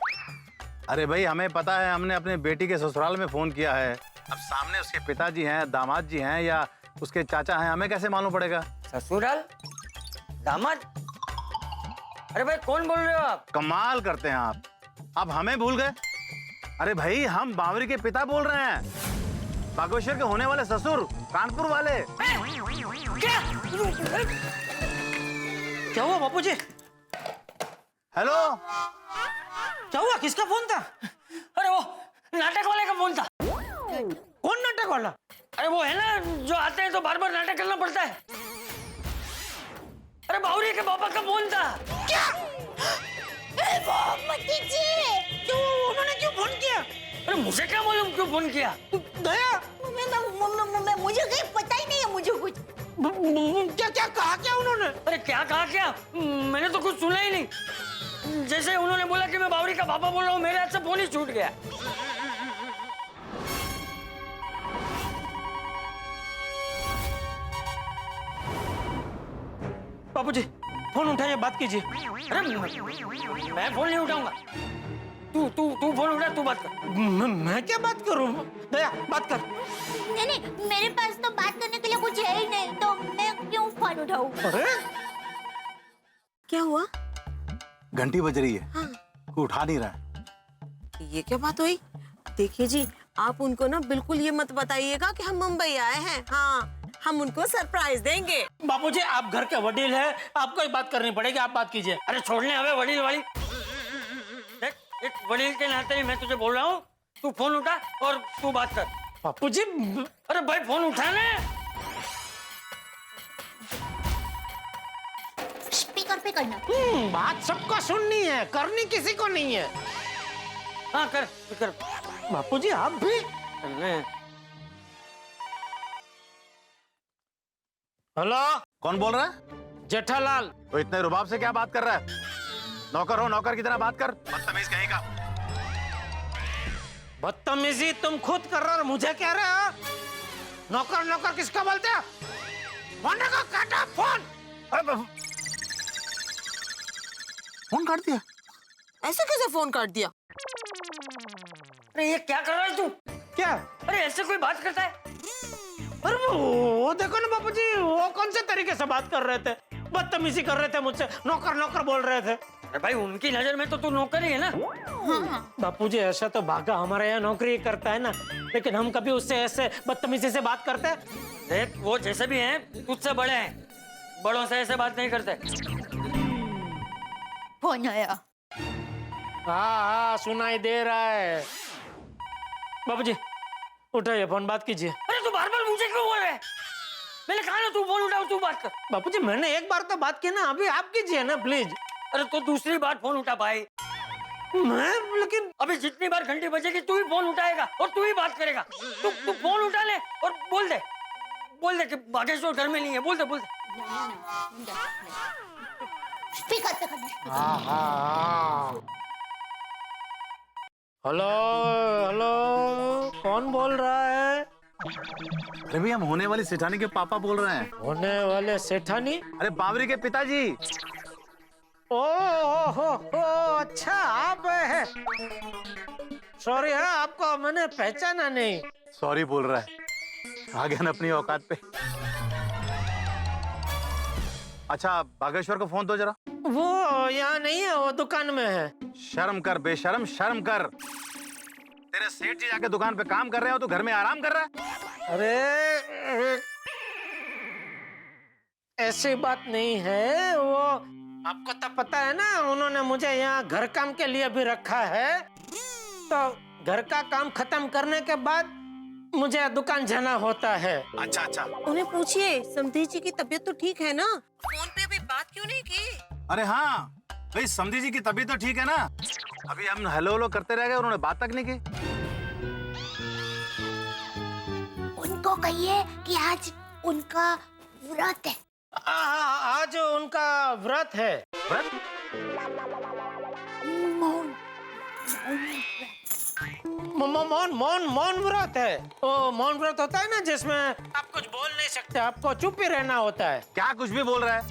अरे भाई हमें पता है, हमने अपने बेटी के ससुराल में फोन किया है। अब सामने उसके पिताजी हैं, दामाद जी हैं या उसके चाचा हैं, हमें कैसे मालूम पड़ेगा? ससुराल? दामाद? अरे भाई कौन बोल रहे हो आप? कमाल करते हैं आप हमें भूल गए। अरे भाई हम बावरी के पिता बोल रहे हैं, बागेश्वर के होने वाले ससुर, कानपुर वाले। क्या हुआ बापूजी? हेलो, क्या हुआ? किसका फोन था? अरे वो नाटक वाले का फोन था। कौन नाटक वाला? अरे वो है ना जो आते हैं तो बार बार नाटक करना पड़ता है। अरे बावरी के पापा का फोन था। क्या? मती जी, क्यों उन्होंने क्यों फोन किया? अरे मुझे क्या मालूम क्यों फोन किया? दया मुझे कहीं पता ही नहीं है मुझे कुछ। क्या क्या कहा क्या उन्होंने? अरे क्या कहा क्या? मैंने तो कुछ सुना ही नहीं। जैसे उन्होंने बोला कि मैं बावरी का पापा बोल रहा हूँ, मेरे हाथ से फोन ही छूट गया। बापूजी फोन उठाइए, बात कीजिए। अरे मैं फोन नहीं उठाऊंगा। तू फोन उठा, तू बात कर। मैं क्या बात करूं? दया बात कर। नहीं, मेरे पास तो बात करने के लिए कुछ है ही नहीं, तो मैं क्यों फोन उठाऊं? अरे क्या हुआ? घंटी बज रही है। हाँ। कोई उठा नहीं रहा है। ये क्या बात हुई? देखिए जी, आप उनको ना बिल्कुल ये मत बताइएगा कि हम मुंबई आए हैं। हाँ, हम उनको सरप्राइज देंगे। बापूजी आप घर के वडील हैं, आपको ही बात करनी पड़ेगी, आप बात कीजिए। अरे छोड़ने हमें वडील वाली। देख एक वडील के नाते ही मैं तुझे बोल रहा हूँ, तू फोन उठा और तू बात कर। बापूजी अरे भाई फोन उठा ना। स्पीकर पे करना। बात सबको सुननी है, करनी किसी को नहीं है। हाँ कर। बापूजी आप भी? हेलो, कौन बोल रहा है? जेठालाल। तो इतने रुबाब से क्या बात कर रहा है? नौकर हो, नौकर की तरह बात कर। बदतमीज कहीं का। बदतमीजी तुम खुद कर रहे हो और मुझे कह रहे हो? नौकर नौकर किसका बोलते हो? फोन रखो, काटा फोन। फोन काट दिया? ऐसे कैसे फोन काट दिया? अरे ये क्या कर रहा है तू? क्या? अरे ऐसे कोई बात करता है? अरे वो देखो ना बापूजी, वो कौन से तरीके से बात कर रहे थे? बदतमीजी कर रहे थे मुझसे, नौकर नौकर बोल रहे थे। अरे भाई उनकी नजर में तो तू नौकर ही है ना। बापूजी ऐसा तो भागा हमारे यहाँ नौकरी करता है ना, लेकिन हम कभी उससे ऐसे बदतमीजी से बात करते हैं? देख वो जैसे भी हैं तुझसे बड़े हैं, बड़ों से ऐसे बात नहीं करते। फोन आया। हाँ सुनाई दे रहा है। बाबूजी उठाइए फोन, बात कीजिए। अरे तू बार बार मुझे क्यों बोल रहा है? मैंने कहा ना तू फोन उठाओ, तू बात कर। बापूजी मैंने एक बार तो बात की ना, अभी आप कीजिए ना प्लीज। अरे तो दूसरी बार फोन उठा भाई। मैं लेकिन अभी जितनी बार घंटी बजेगी तू ही फोन उठाएगा और तू ही बात करेगा। तू फोन उठा ले और बोल दे कि बागेश्वर घर में नहीं है। बोल दे स्पीकर पे करना। हेलो हेलो, कौन बोल रहा है? अरे भैया हम होने वाली सेठानी के पापा बोल रहे हैं। होने वाले सेठानी? अरे बावरी के पिताजी। ओ अच्छा आप हैं। सॉरी है, आपको मैंने पहचाना नहीं। सॉरी बोल रहा है, आ गया ना अपनी औकात पे। अच्छा बागेश्वर को फोन दो जरा। वो यहाँ नहीं है, वो दुकान में है। शर्म कर बेशर्म, शर्म कर। तेरे सेठ जी जाके दुकान पे काम कर रहे हो, तो घर में आराम कर रहा है। अरे ऐसी बात नहीं है, वो आपको तो पता है ना, उन्होंने मुझे यहाँ घर काम के लिए भी रखा है। तो घर का काम खत्म करने के बाद मुझे दुकान जाना होता है। अच्छा उन्हें पूछिए समधी जी की तबीयत तो ठीक है ना? फोन पे अभी बात क्यों नहीं की? अरे हाँ भाई, समधी जी की तबीयत तो ठीक है ना? अभी हम हेलो करते रह गए, उन्होंने बात तक नहीं की। उनको कहिए कि आज उनका व्रत है। आज उनका व्रत है। व्रत? मौन। मौन व्रत है। वो मौन व्रत होता है ना जिसमें आप कुछ बोल नहीं सकते, आपको चुप ही रहना होता है। क्या कुछ भी बोल रहा है?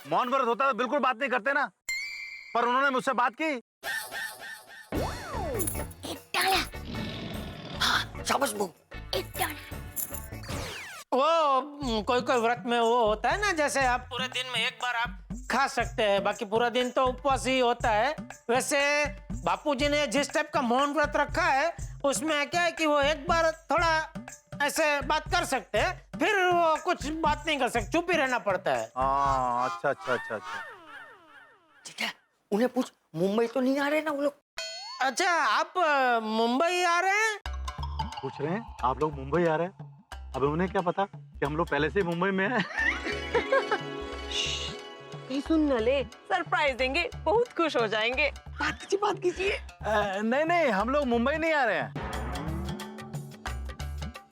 मौन व्रत होता है तो बिल्कुल बात नहीं करते ना, पर उन्होंने मुझसे बात की। शाबाश बू। वो कोई कोई व्रत में वो होता है ना, जैसे आप पूरे दिन में एक बार आप खा सकते हैं, बाकी पूरा दिन तो उपवास ही होता है। वैसे बापूजी ने जिस टाइप का मौन व्रत रखा है उसमें क्या है कि वो एक बार थोड़ा ऐसे बात कर सकते हैं, फिर वो कुछ बात नहीं कर सकते, चुप ही रहना पड़ता है। अच्छा अच्छा अच्छा अच्छा। ठीक है, उन्हें पूछ मुंबई तो नहीं आ रहे ना वो लोग? अच्छा, आप मुंबई आ रहे हैं? पूछ रहे हैं आप लोग मुंबई आ रहे हैं? अबे उन्हें क्या पता कि हम लोग पहले से ही मुंबई में हैं। सुन न ले, सरप्राइज देंगे, बहुत खुश हो जाएंगे। बात कीजिए। नहीं नहीं, हम लोग मुंबई नहीं आ रहे हैं।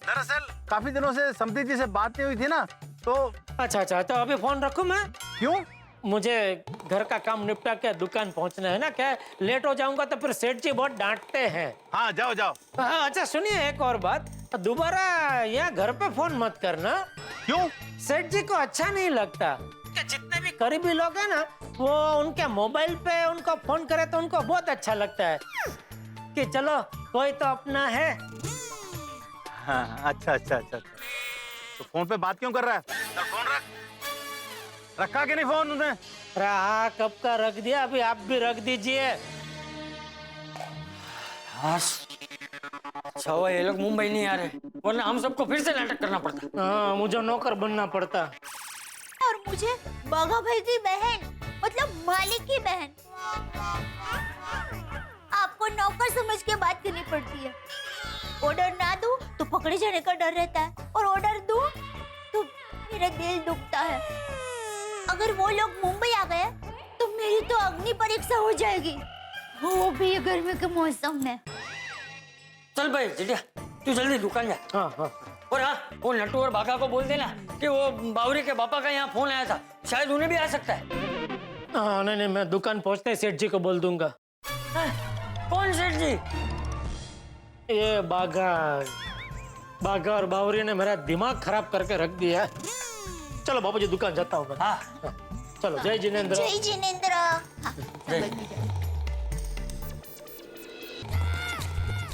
दरअसल काफी दिनों से समधी जी से बात नहीं हुई थी ना, तो अच्छा, तो अभी फोन रखूं मैं? क्यों? मुझे घर का काम निपटा के दुकान पहुंचना है ना, क्या लेट हो जाऊंगा तो फिर सेठ जी बहुत डांटते हैं। हाँ जाओ जाओ। हाँ, अच्छा सुनिए एक और बात, दोबारा यहाँ घर पे फोन मत करना। क्यों? सेठ जी को अच्छा नहीं लगता कि जितने भी करीबी लोग हैं ना, वो उनके मोबाइल पे उनको फोन करे तो उनको बहुत अच्छा लगता है कि चलो कोई तो अपना है। हाँ, अच्छा अच्छा अच्छा अच्छा। तो फोन पे बात क्यों कर रहा है? चल फोन रख। रखा कि नहीं फोन उसने? रहा, कब का रख दिया, अभी आप भी रख दीजिए। अच्छा हुआ ये लोग मुंबई नहीं आ रहे, वरना हम सबको फिर से नाटक करना पड़ता। हाँ, मुझे नौकर बनना पड़ता। और मुझे बाघा भाई की बहन, मतलब मालिक की बहन। आपको नौकर समझ के बात करनी पड़ती है। ऑर्डर ना दूं तो पकड़े जाने का डर रहता है, और ऑर्डर दूं तो मेरा दिल दुखता है। अगर वो लोग मुंबई आ गए तो मेरी तो अग्नि परीक्षा हो जाएगी, वो भी गर्मी के मौसम में। चल भाई जिटिया, तू जल्दी दुकान जा। हाँ। और हाँ, वो नट्टू और बाघा को बोल देना कि वो बावरी के पापा का यहाँ फोन आया था, शायद उन्हें भी आ सकता है। हाँ, नहीं, मैं दुकान पहुंचते ही सेठ जी को बोल दूंगा। कौन सेठ जी? ये बाघा और बावरी ने मेरा दिमाग खराब करके रख दिया। चलो बाबूजी, दुकान जाता हूँ मैं। हाँ। चलो, जय जिनेंद्र। जय जिनेंद्र।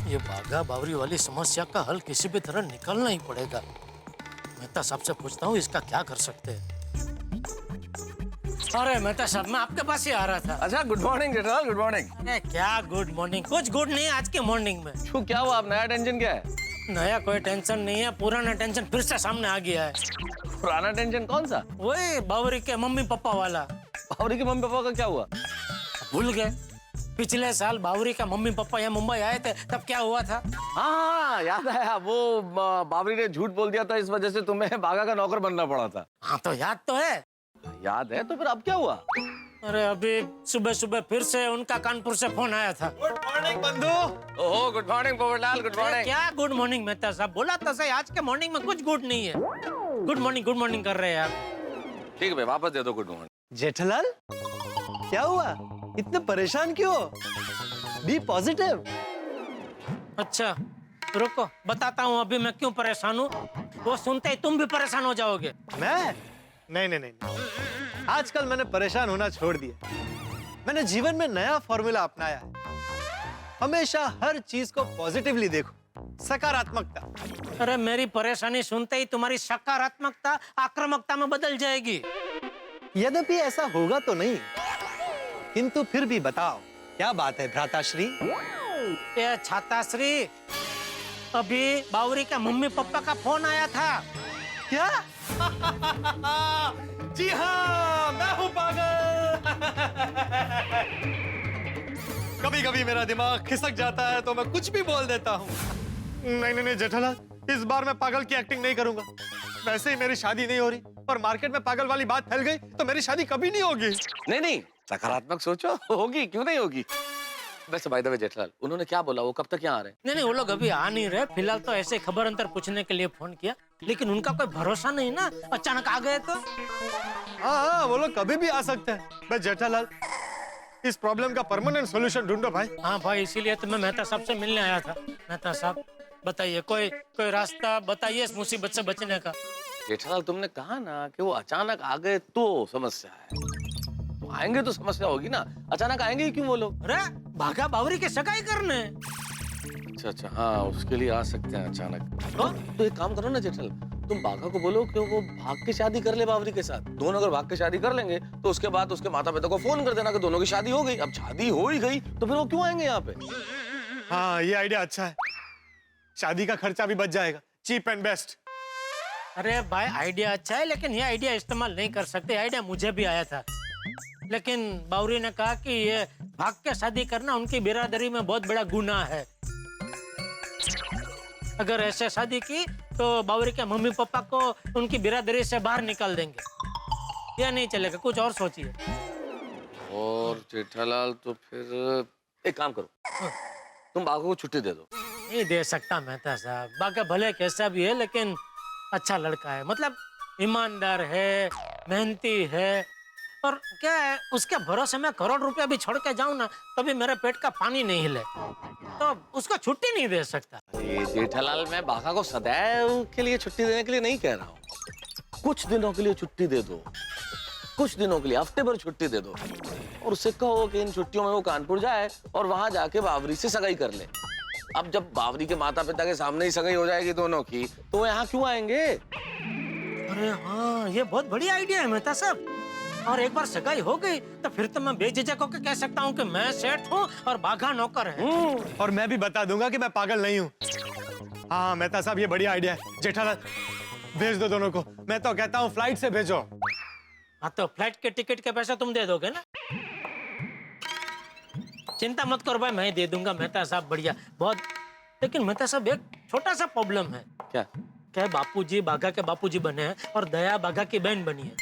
ये बाघा बावरी वाली समस्या का हल किसी भी तरह निकालना ही पड़ेगा। मेहता साहब से पूछता हूँ इसका क्या कर सकते हैं। अरे मेहता साहब, मैं आपके पास ही आ रहा था। अच्छा, good morning Jethalal, good morning. क्या गुड मॉर्निंग, कुछ गुड नहीं है आज के मॉर्निंग में। क्यों, क्या हुआ? आप नया टेंशन क्या है? नया कोई टेंशन नहीं है, पुराना टेंशन फिर से सामने आ गया है। पुराना टेंशन कौन सा? वही बावरी के मम्मी पापा वाला। बावरी के मम्मी पापा का क्या हुआ? भूल गए? पिछले साल बावरी का मम्मी पापा यहाँ मुंबई आए थे, तब क्या हुआ था? हाँ, याद आया। वो बावरी ने झूठ बोल दिया था, इस वजह से तुम्हें बाघा का नौकर बनना पड़ा था। हाँ, तो याद तो है। याद है, तो फिर अब क्या हुआ? अरे अभी सुबह सुबह फिर से उनका कानपुर से फोन आया था। गुड मॉर्निंग बंधु। ओह, good morning Popatlal, good morning. क्या गुड मॉर्निंग मेहता साहब, बोला तो सही, आज के मॉर्निंग में कुछ गुड नहीं है। गुड मॉर्निंग कर रहे हैं आप। ठीक है भाई, वापस दे दो गुड मॉर्निंग। जेठालाल, क्या हुआ? इतने परेशान क्यों? Be positive. अच्छा रुको, बताता हूँ अभी मैं क्यों परेशान हूँ। वो सुनते ही तुम भी परेशान हो जाओगे। मैं? नहीं, आजकल मैंने परेशान होना छोड़ दिया। मैंने जीवन में नया फॉर्मूला अपनाया है। हमेशा हर चीज को पॉजिटिवली देखो, सकारात्मकता। अरे मेरी परेशानी सुनते ही तुम्हारी सकारात्मकता आक्रामकता में बदल जाएगी। यद्यपि ऐसा होगा तो नहीं, किंतु फिर भी बताओ, क्या बात है भ्राताश्री? ये छाताश्री, अभी बावरी का मम्मी पापा का फोन आया था। क्या? जी हाँ, मैं हूँ पागल। कभी कभी मेरा दिमाग खिसक जाता है तो मैं कुछ भी बोल देता हूँ। नहीं जेठालाल, इस बार मैं पागल की एक्टिंग नहीं करूंगा। वैसे ही मेरी शादी नहीं हो रही और मार्केट में पागल वाली बात फैल गई तो मेरी शादी कभी नहीं होगी। नहीं, सकारात्मक सोचो, होगी, क्यों नहीं होगी। वैसे बाय द वे जेठालाल, उन्होंने क्या बोला? वो कब तक यहाँ आ रहे हैं? नहीं, वो लोग अभी आ नहीं रहे। फिलहाल तो ऐसे खबर अंतर पूछने के लिए फोन किया, लेकिन उनका कोई भरोसा नहीं ना, अचानक आ गए तो। हाँ, वो लोग कभी भी आ सकते हैं। बस जेठालाल, इस प्रॉब्लम का परमानेंट सॉल्यूशन ढूंढो भाई। हाँ भाई, इसीलिए तो मैं मेहता साहब से मिलने आया था। मेहता साहब बताइए, कोई कोई रास्ता बताइए इस मुसीबत से बचने का। जेठालाल, तुमने कहा ना कि वो अचानक आ गए तो समस्या है, तो आएंगे तो समस्या होगी ना। अचानक आएंगे ही क्यों वो लोग? अरे भागा बावरी के सगाई करने। अच्छा अच्छा, हाँ उसके लिए आ सकते हैं अचानक। तो एक काम करो ना जेठालाल, तुम बाघा को बोलो कि वो भाग के शादी कर ले बावरी के साथ। दोनों अगर भाग के शादी कर लेंगे तो उसके बाद उसके माता पिता को फोन कर देना कि दोनों की शादी हो गई। अब शादी हो ही गई तो फिर वो क्यों आएंगे यहाँ पे? हाँ ये आइडिया अच्छा है, शादी का खर्चा भी बच जाएगा, चीप एंड बेस्ट। अरे भाई आइडिया अच्छा है, लेकिन ये आइडिया इस्तेमाल नहीं कर सकते। आइडिया मुझे भी आया था, लेकिन बावरी ने कहा कि ये भाग के शादी करना उनकी बिरादरी में बहुत बड़ा गुनाह है। अगर ऐसे शादी की तो बावरी के मम्मी पापा को उनकी बिरादरी से बाहर निकाल देंगे। यह नहीं चलेगा, कुछ और सोचिए। और जेठालाल तो फिर एक काम करो, तुम बाघा को छुट्टी दे दो। नहीं दे सकता मेहता साहब, बाघा भले कैसा भी है लेकिन अच्छा लड़का है, मतलब ईमानदार है, मेहनती है। और क्या है, उसके भरोसे में करोड़ रुपया भी छोड़ के जाऊं ना तभी मेरे पेट का पानी नहीं हिले, तो उसको छुट्टी नहीं दे सकता। अरे जेठालाल, मैं बाघा को सदैव के लिए छुट्टी देने के लिए नहीं कह रहा हूँ। कुछ दिनों के लिए छुट्टी दे दो, कुछ दिनों के लिए, हफ्ते भर छुट्टी दे दो, और उससे कहो कि इन छुट्टियों में वो कानपुर जाए और वहां जाके बावरी से सगाई कर ले। अब जब बावरी के माता पिता के सामने ही सगाई हो जाएगी दोनों की, तो वो यहाँ क्यों आएंगे? अरे हाँ, ये बहुत बड़ी आइडिया है मेहता साहब। और एक बार सगाई हो गई तो फिर तो मैं बेझिझक होकर कह सकता हूँ कि मैं सेठ हूँ और बाघा नौकर है। और मैं भी बता दूंगा कि मैं पागल नहीं हूँ। हाँ मेहता साहब, ये बढ़िया आइडिया है। जेठालाल भेज दो दोनों को, मैं तो कहता हूँ फ्लाइट से भेजो। हाँ तो फ्लाइट के टिकट के पैसे तुम दे दोगे ना? चिंता मत करो भाई, मैं दे दूंगा मेहता साहब, बढ़िया बहुत। लेकिन मेहता साहब एक छोटा सा प्रॉब्लम है। क्या बापूजी बाघा के बापूजी बने हैं और दया बाघा की बहन बनी है,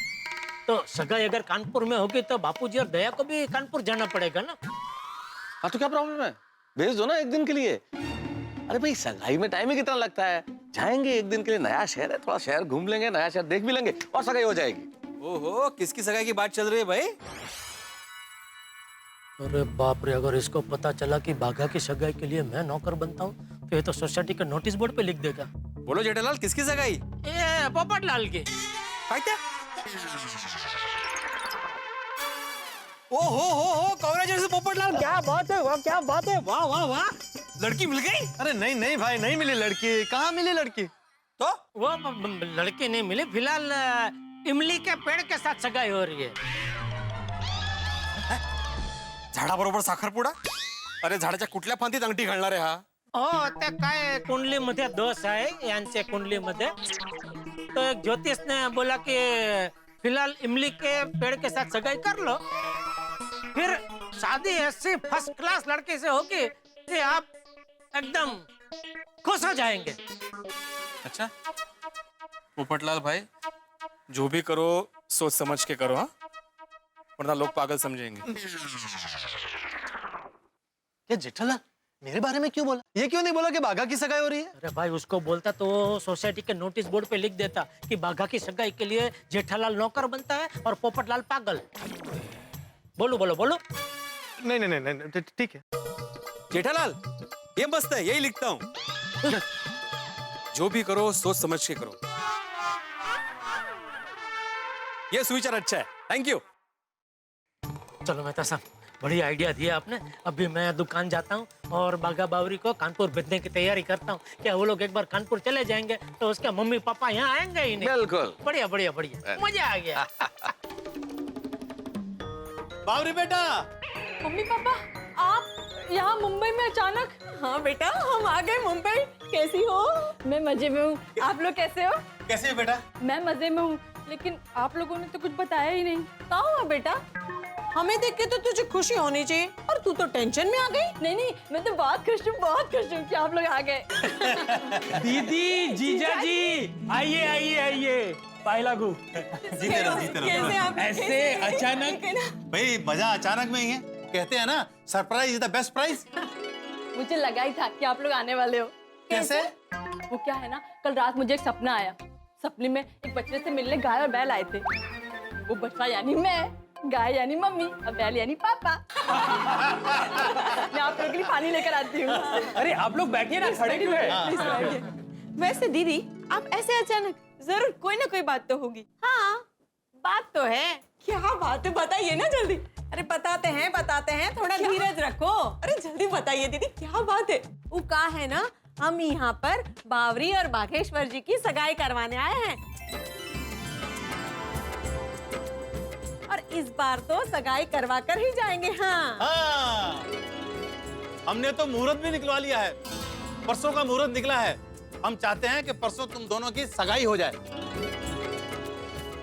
तो सगाई अगर कानपुर में होगी तो बापूजी और दया को भी कानपुर जाना पड़ेगा ना। हाँ तो क्या प्रॉब्लम है, भेज दो ना एक दिन के लिए। अरे भाई सगाई में टाइम ही कितना लगता है, जाएंगे एक दिन के लिए, नया शहर है, थोड़ा शहर घूम लेंगे, नया शहर देख भी लेंगे और सगाई हो जाएगी। ओहो, किसकी सगाई की बात चल रही है भाई? अरे बाप रे, अगर इसको पता चला कि बाघा की सगाई के लिए मैं नौकर बनता हूँ तो ये तो सोसाइटी के नोटिस बोर्ड पे लिख देगा। बोलो जेठालाल, किसकी सगाई? ये पोपट लाल की। क्या? हो कांग्रेचुलेशन पोपट लाल, क्या बात है, वाह क्या बात है, वाह वाह वाह, लड़की मिल गई? अरे नहीं नहीं भाई, नहीं मिली लड़की। कहाँ मिली लड़की? तो वो लड़की नहीं मिली, फिलहाल इमली के पेड़ के साथ सगाई हो रही है। झाडाबरोबर साखरपुडा? अरे झाडाच्या कुठल्या फांदीत अंगठी घालणार आहे हा? हो, ते काय कुंडलीमध्ये दोष आहे यांच्या कुंडलीमध्ये। तो एक ज्योतिष ने बोला कि फिलहाल इमली के पेड़ के साथ सगाई कर लो, फिर शादी ऐसी फर्स्ट क्लास लड़के से होगी कि आप एकदम खुश हो जाएंगे। अच्छा पोपटलाल भाई, जो भी करो सोच समझ के करो, हाँ, वरना लोग पागल समझेंगे। क्या जेठालाल मेरे बारे में क्यों बोला? ये क्यों नहीं बोला कि बाघा की सगाई हो रही है? अरे भाई उसको बोलता तो सोसाइटी के नोटिस बोर्ड पे लिख देता कि बाघा की सगाई के लिए जेठालाल नौकर बनता है और पोपटलाल पागल। बोलो बोलो बोलो। नहीं नहीं नहीं, नहीं ठीक है। जेठालाल ये मस्त है, यही लिखता हूँ। जो भी करो सोच समझ के करो, ये सुविचार अच्छा है, थैंक यू। चलो मेहता साहब, बढ़िया आइडिया दिया आपने। अभी मैं दुकान जाता हूँ और बाघा बावरी को कानपुर भेजने की तैयारी करता हूँ। क्या वो लोग एक बार कानपुर चले जाएंगे तो उसके मम्मी पापा यहाँ आएंगे ही नहीं। बिल्कुल बढ़िया बढ़िया बढ़िया, मजा आ गया। बावरी बेटा। मम्मी पापा आप यहाँ मुंबई में अचानक? हाँ बेटा, हम आ गए मुंबई। कैसी हो? मैं मजे में हूँ, आप लोग कैसे हो? कैसे हो बेटा? मैं मजे में हूँ, लेकिन आप लोगों ने तो कुछ बताया ही नहीं। कहाँ हुआ बेटा? हमें देख के तो तुझे खुशी होनी चाहिए, और तू तो टेंशन में आ गई। नहीं नहीं, मैं तो बहुत खुश हूँ, बहुत खुश हूँ कि आप लोग आ गए। दीदी, जीजा जी, आइए आइए आइए, पाई लागू। जीते रहो, जीते रहो। कैसे आप? ऐसे अचानक? भाई मजा अचानक में ही है, कहते हैं ना surprise is the best prize. मुझे लगा ही था कि आप लोग आने वाले हो। कैसे? वो क्या है ना, कल रात मुझे एक सपना आया। सपने में एक बच्चे से मिलने गाय और बैल आए थे। वो बच्चा यानी मैं गाय यानी मम्मी और बैल यानी पापा। मैं आप लोगों के लिए पानी लेकर आती हूँ। अरे आप लोग बैठिए ना, खड़े क्यों हैं? प्लीज बैठिए। वैसे दीदी आप ऐसे अचानक, जरूर कोई ना कोई बात तो होगी। हाँ बात तो है। क्या बात है, बताइए ना जल्दी। अरे बताते हैं, थोड़ा धीरज रखो। अरे जल्दी बताइए दीदी, क्या बात है? वो कहा है ना, हम यहाँ पर बावरी और बागेश्वर जी की सगाई करवाने आए हैं। और इस बार तो सगाई करवा कर ही जाएंगे। हाँ हाँ, हमने तो मुहूर्त भी निकलवा लिया है। परसों का मुहूर्त निकला है। हम चाहते हैं कि परसों तुम दोनों की सगाई हो जाए।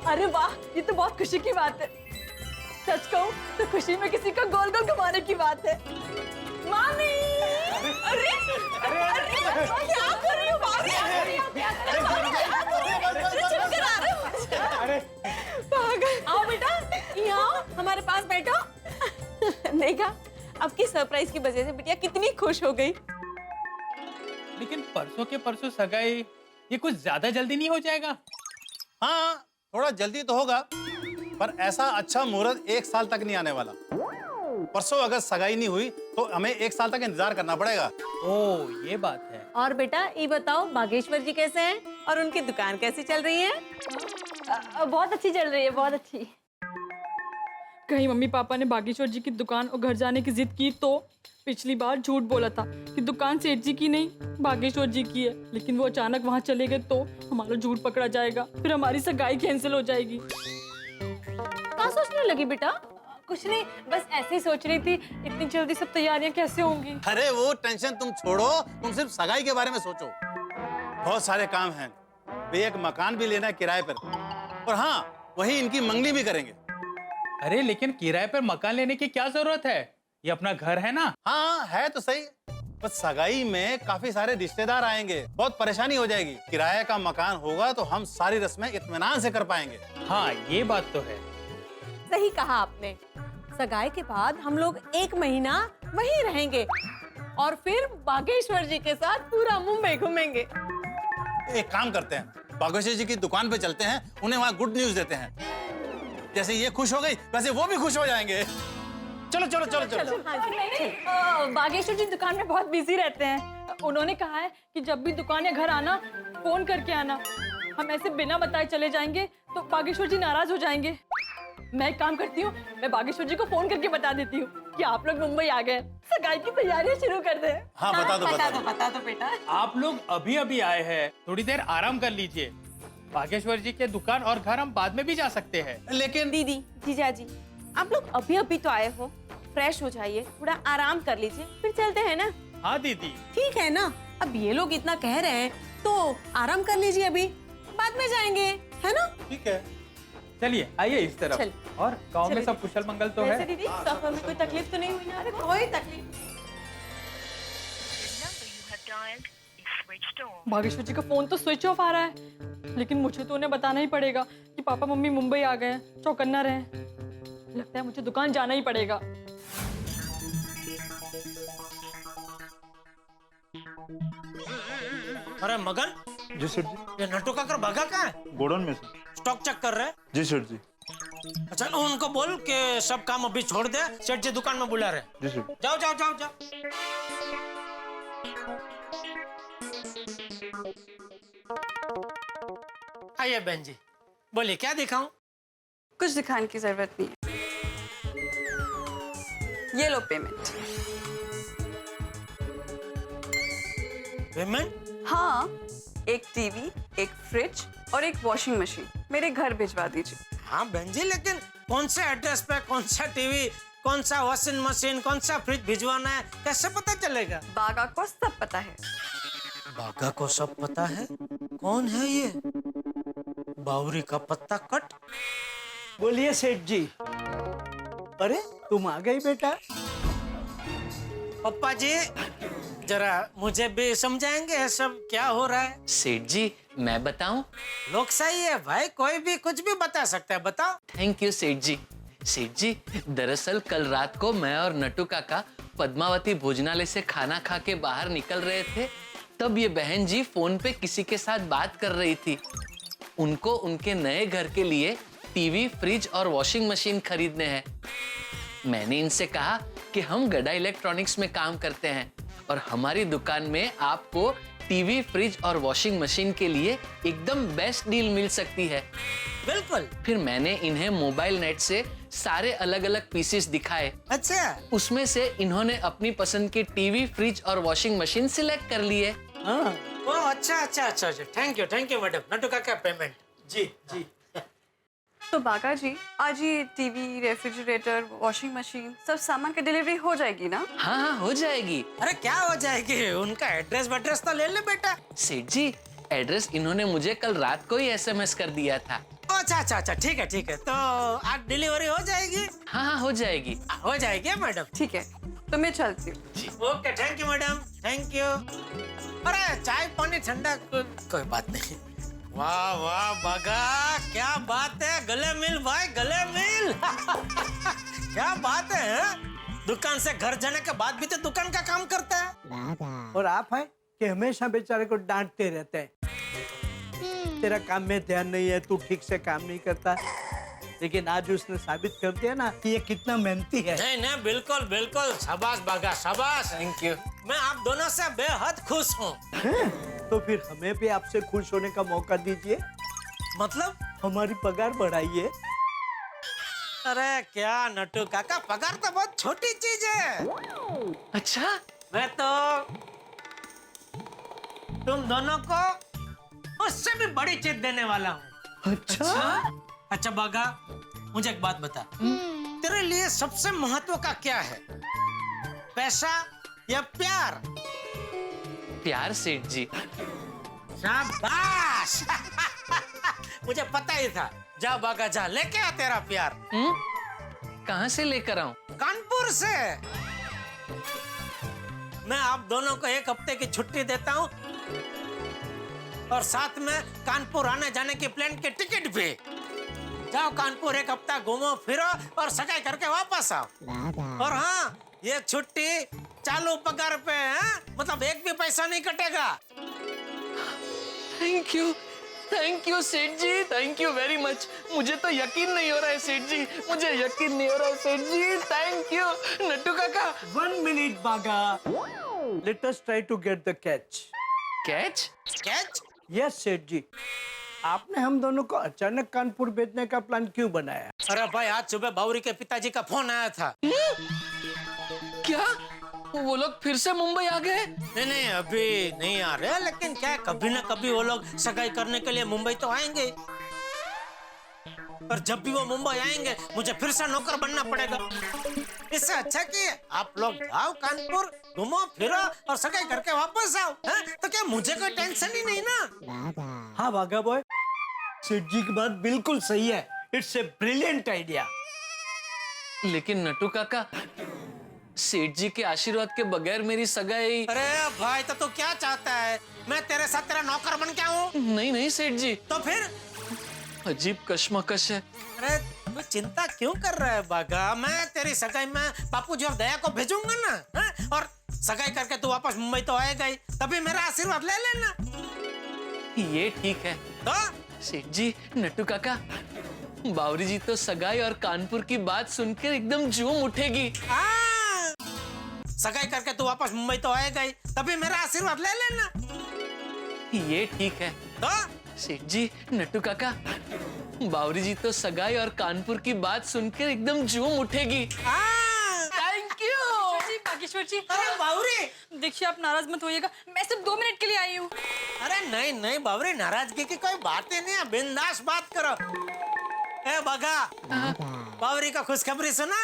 अरे वाह, ये तो बहुत खुशी की बात है। सच कहूँ तो खुशी में किसी को गोल गोल घुमाने की बात है। मामी! अरे क्या कर रही हो मामी? चुप करा रहे हो। पागल। आओ बेटा, यहाँ आओ, हमारे पास बैठो। देखा, आपकी सरप्राइज की वजह से बिटिया कितनी खुश हो गई। लेकिन परसों के परसों सगाई, ये कुछ ज्यादा जल्दी नहीं हो जाएगा? हाँ, थोड़ा जल्दी तो होगा, पर ऐसा अच्छा मुहूर्त 1 साल तक नहीं आने वाला। परसों अगर सगाई नहीं हुई तो हमें 1 साल तक इंतजार करना पड़ेगा। ओह, ये बात है। और बेटा ये बताओ, बागेश्वर जी कैसे हैं और उनकी दुकान कैसी चल रही है? बहुत अच्छी चल रही है, बहुत अच्छी। कहीं मम्मी पापा ने बागेश्वर जी की दुकान और घर जाने की जिद की तो पिछली बार झूठ बोला था कि दुकान सेठ जी की नहीं बागेश्वर जी की है, लेकिन वो अचानक वहाँ चले गए तो हमारा झूठ पकड़ा जाएगा, फिर हमारी सगाई कैंसिल हो जाएगी। क्या सोचने लगी बेटा? कुछ नहीं, बस ऐसे ही सोच रही थी, इतनी जल्दी सब तैयारियां कैसे होंगी। अरे वो टेंशन तुम छोड़ो, तुम सिर्फ सगाई के बारे में सोचो। बहुत सारे काम हैं। वे एक मकान भी लेना है किराए पर, और हाँ, वही इनकी मंगनी भी करेंगे। अरे लेकिन किराए पर मकान लेने की क्या जरूरत है? ये अपना घर है ना। हाँ है तो सही, बस सगाई में काफी सारे रिश्तेदार आएंगे, बहुत परेशानी हो जाएगी। किराए का मकान होगा तो हम सारी रस्में इत्मीनान से कर पाएंगे। हाँ ये बात तो है। सही कहा आपने। सगाई के बाद हम लोग 1 महीना वहीं रहेंगे और फिर बागेश्वर जी के साथ पूरा मुंबई घूमेंगे। एक काम करते हैं, बागेश्वर जी की दुकान पे चलते हैं, उन्हें वहाँ गुड न्यूज देते हैं। जैसे ये खुश हो गई वैसे वो भी खुश हो जाएंगे। चलो चलो चलो चलो। बागेश्वर जी दुकान में बहुत बिजी रहते हैं। उन्होंने कहा है कि जब भी दुकान या घर आना फोन करके आना। हम ऐसे बिना बताए चले जाएंगे तो बागेश्वर जी नाराज हो जाएंगे। मैं एक काम करती हूँ, मैं बागेश्वर जी को फोन करके बता देती हूँ कि आप लोग मुंबई आ गए, सगाई की तैयारियां शुरू कर दें। हाँ बता दो बेटा। आप लोग अभी अभी आए हैं, थोड़ी देर आराम कर लीजिए। बागेश्वर जी के दुकान और घर हम बाद में भी जा सकते हैं। लेकिन दीदी, जीजा जी, आप लोग अभी अभी तो आए हो, फ्रेश हो जाइए, थोड़ा आराम कर लीजिए, फिर चलते हैं ना। हाँ दीदी। ठीक है ना, अब ये लोग इतना कह रहे हैं तो आराम कर लीजिए, अभी बाद में जाएंगे, है ना? ठीक है, चलिए आइए इस तरफ। चल। और गांव में सब कुशल मंगल तो वैसे है? दीदी सफर में कोई तकलीफ तो नहीं हुई ना? अरे कोई तकलीफ। बागेश्वर जी का फोन तो स्विच ऑफ आ रहा है, लेकिन मुझे तो उन्हें बताना ही पड़ेगा कि पापा मम्मी मुंबई आ गए हैं, चौकन्ना रहे। लगता है मुझे दुकान जाना ही पड़ेगा। अरे मगन, जी सेठ जी। ये नट्टू काकर भागा कहाँ है? गोडाउन में से। स्टॉक चेक कर रहे हैं? जी सेठ जी। अच्छा उनको बोल कि सब काम अभी छोड़ दे, सेठ जी दुकान में बुला रहे। जी सेठ। जाओ जाओ जाओ जाओ। आइए बहन जी, बोलिए क्या दिखाऊं? कुछ दिखाने की जरूरत नहीं है। ये लो पेमेंट। पेमेंट? हाँ, एक टीवी, एक फ्रिज और एक वॉशिंग मशीन मेरे घर भिजवा दीजिए। हाँ बहन जी, लेकिन कौन से एड्रेस पे कौन सा टीवी, कौन सा वॉशिंग मशीन, कौन सा फ्रिज भिजवाना है, कैसे पता चलेगा? बागा को सब पता है। बागा को सब पता है? कौन है ये? बावरी का पत्ता कट। बोलिए सेठ जी। अरे तुम आ गई बेटा। पप्पा जी जरा मुझे भी समझाएंगे ये सब क्या हो रहा है? सेठ जी मैं बताऊं? लोकशाही है भाई, कोई भी कुछ भी बता सकता है, बताओ। थैंक यू सेठ जी। सेठ जी दरअसल कल रात को मैं और नट्टू काका पद्मावती भोजनालय से खाना खा के बाहर निकल रहे थे, तब ये बहन जी फोन पे किसी के साथ बात कर रही थी। उनको उनके नए घर के लिए टीवी, फ्रिज और वॉशिंग मशीन खरीदने हैं। मैंने इनसे कहा कि हम गड्डा इलेक्ट्रॉनिक्स में काम करते हैं और हमारी दुकान में आपको टीवी, फ्रिज और वॉशिंग मशीन के लिए एकदम बेस्ट डील मिल सकती है। बिल्कुल। फिर मैंने इन्हें मोबाइल नेट से सारे अलग अलग पीसेस दिखाए। अच्छा। उसमें से इन्होंने अपनी पसंद की टीवी, फ्रिज और वॉशिंग मशीन सिलेक्ट कर लिए। हाँ। ओ अच्छा। Thank you madam. नटू काका पेमेंट। जी। तो बाका जी, आज ये टीवी, रेफ्रिजरेटर, वॉशिंग मशीन सब सामान की डिलीवरी हो जाएगी ना? हाँ, हो जाएगी। अरे क्या हो जाएगी, उनका एड्रेस तो ले ले बेटा। सेठ जी, एड्रेस इन्होंने मुझे कल रात को ही एसएमएस कर दिया था। अच्छा, ठीक है। तो आज डिलीवरी हो जाएगी? हाँ, हो जाएगी। हो जाएगी मैडम। ठीक है, तो मैं चलती हूँ। Okay, thank you madam, thank you. अरे चाय पानी ठंडा कोई बात नहीं। वाह बागा, क्या बात है, गले मिल भाई, गले मिल। क्या बात है, दुकान से घर जाने के बाद भी तो दुकान का काम करता है। और आप है कि हमेशा बेचारे को डांटते रहते हैं, तेरा काम में ध्यान नहीं है, तू ठीक से काम नहीं करता। लेकिन आज उसने साबित कर दिया ना कि ये कितना मेहनती है। नहीं, बिल्कुल। शाबाश बागा, शाबाश। Thank you. मैं आप दोनों से बेहद खुश हूँ। तो फिर हमें भी आपसे खुश होने का मौका दीजिए। मतलब? हमारी पगार बढ़ाइए। अरे क्या नटू काका, पगार तो बहुत छोटी चीज है। अच्छा? मैं तो तुम दोनों को उससे भी बड़ी चीज देने वाला हूँ। अच्छा बागा, मुझे एक बात बता, तेरे लिए सबसे महत्व का क्या है, पैसा या प्यार? प्यार सेठ जी। शाबाश। मुझे पता ही था। जा बागा जा, लेके आ तेरा प्यार। कहाँ से लेकर आऊं? कानपुर से। मैं आप दोनों को एक हफ्ते की छुट्टी देता हूँ और साथ में कानपुर आने जाने की प्लेन की टिकट भी। जाओ कानपुर, एक हफ्ता घूमो फिरो और सगाई करके वापस आओ। और हाँ, ये छुट्टी चालू पगार पे है, मतलब एक भी पैसा नहीं कटेगा। थैंक यू सेठ जी, थैंक यू वेरी मच। मुझे तो यकीन नहीं हो रहा है सेठ जी, मुझे यकीन नहीं हो रहा है सेठ जी। थैंक यू नट्टू काका। 1 minute बागा, let us try to get the catch। Catch? Yes सेठ जी, आपने हम दोनों को अचानक कानपुर भेजने का प्लान क्यों बनाया? अरे भाई, आज सुबह बावरी के पिताजी का फोन आया था। क्या वो लोग फिर से मुंबई आ गए? नहीं, अभी नहीं आ रहे, लेकिन क्या है, कभी ना कभी वो लोग सगाई करने के लिए मुंबई तो आएंगे। पर जब भी वो मुंबई आएंगे, मुझे फिर से नौकर बनना पड़ेगा। इससे अच्छा कि आप लोग जाओ कानपुर, घूमो फिरो और सगाई करके वापस आओ। तो क्या मुझे कोई टेंशन ही नहीं ना? हाँ बागा बॉय, सेठ जी की बात बिल्कुल सही है। It's a brilliant idea. लेकिन नट्टू काका, सेठ जी के आशीर्वाद के बगैर मेरी सगाई। अरे भाई, तो तू क्या चाहता है, मैं तेरे साथ तेरा नौकर बन के आऊं? नहीं सेठ जी। तो फिर? अजीब कश्मकश है। अरे तू चिंता क्यों कर रहा है बागा, मैं तेरी सगाई में बापूजी और दया को भेजूंगा ना। और सगाई करके तू वापस मुंबई तो आएगा ही, तभी मेरा आशीर्वाद ले लेना। ये ठीक है। तो सेठ जी, नट्टू काका, बावरी जी तो सगाई और कानपुर की बात सुनकर एकदम झूम उठेगी। सगाई करके तू वापस मुंबई तो आएगा ही, तभी मेरा आशीर्वाद ले लेना। ये ठीक है। तो सेठ जी, नट्टू काका, बावरी जी तो सगाई और कानपुर की बात सुनकर एकदम झूम उठेगी। थैंक यू बागेश्वर जी। अरे बावरी, देखिए आप नाराज मत होइएगा, मैं सिर्फ 2 मिनट के लिए आई हूँ। अरे नहीं बावरी, नाराजगी की कोई बात ही नहीं है, बिंदास बात करो। ए बागा, बावरी का खुशखबरी सुना?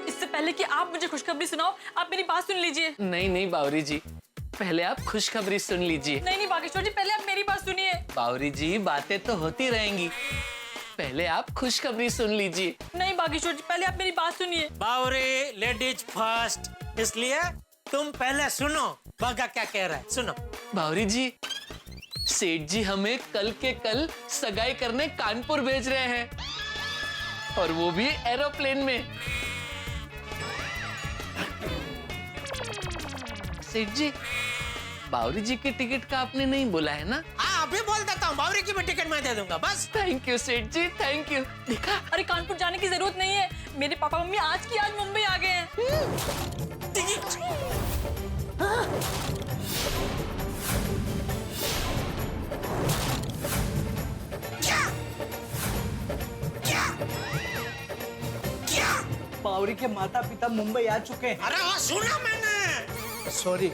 इससे पहले कि आप मुझे खुशखबरी सुनाओ, आप मेरी बात सुन लीजिए। नहीं बावरी जी, पहले आप खुशखबरी सुन लीजिए। नहीं बागेश्वर जी, पहले आप मेरी बात सुनिए। बावरी जी, बातें तो होती रहेंगी, पहले आप खुशखबरी सुन लीजिए। नहीं बागेश्वर जी, पहले आप मेरी बात सुनिए। बावरी, लेडीज फर्स्ट, इसलिए तुम पहले सुनो बागा क्या कह रहा है, सुनो। बावरी जी, सेठ जी हमें कल के कल सगाई करने कानपुर भेज रहे हैं, और वो भी एरोप्लेन में। सेठ जी, बावरी जी की टिकट का आपने नहीं बोला है ना? हाँ, अभी बोल देता हूँ, बावरी की भी टिकट मैं दे दूंगा बस। थैंक यू सेठ जी, थैंक यू। देखा, अरे कानपुर जाने की जरूरत नहीं है, मेरे पापा मम्मी आज की आज मुंबई आ गए हैं। बावरी के माता पिता मुंबई आ चुके हैं। अरे वो सुना मैंने। सॉरी।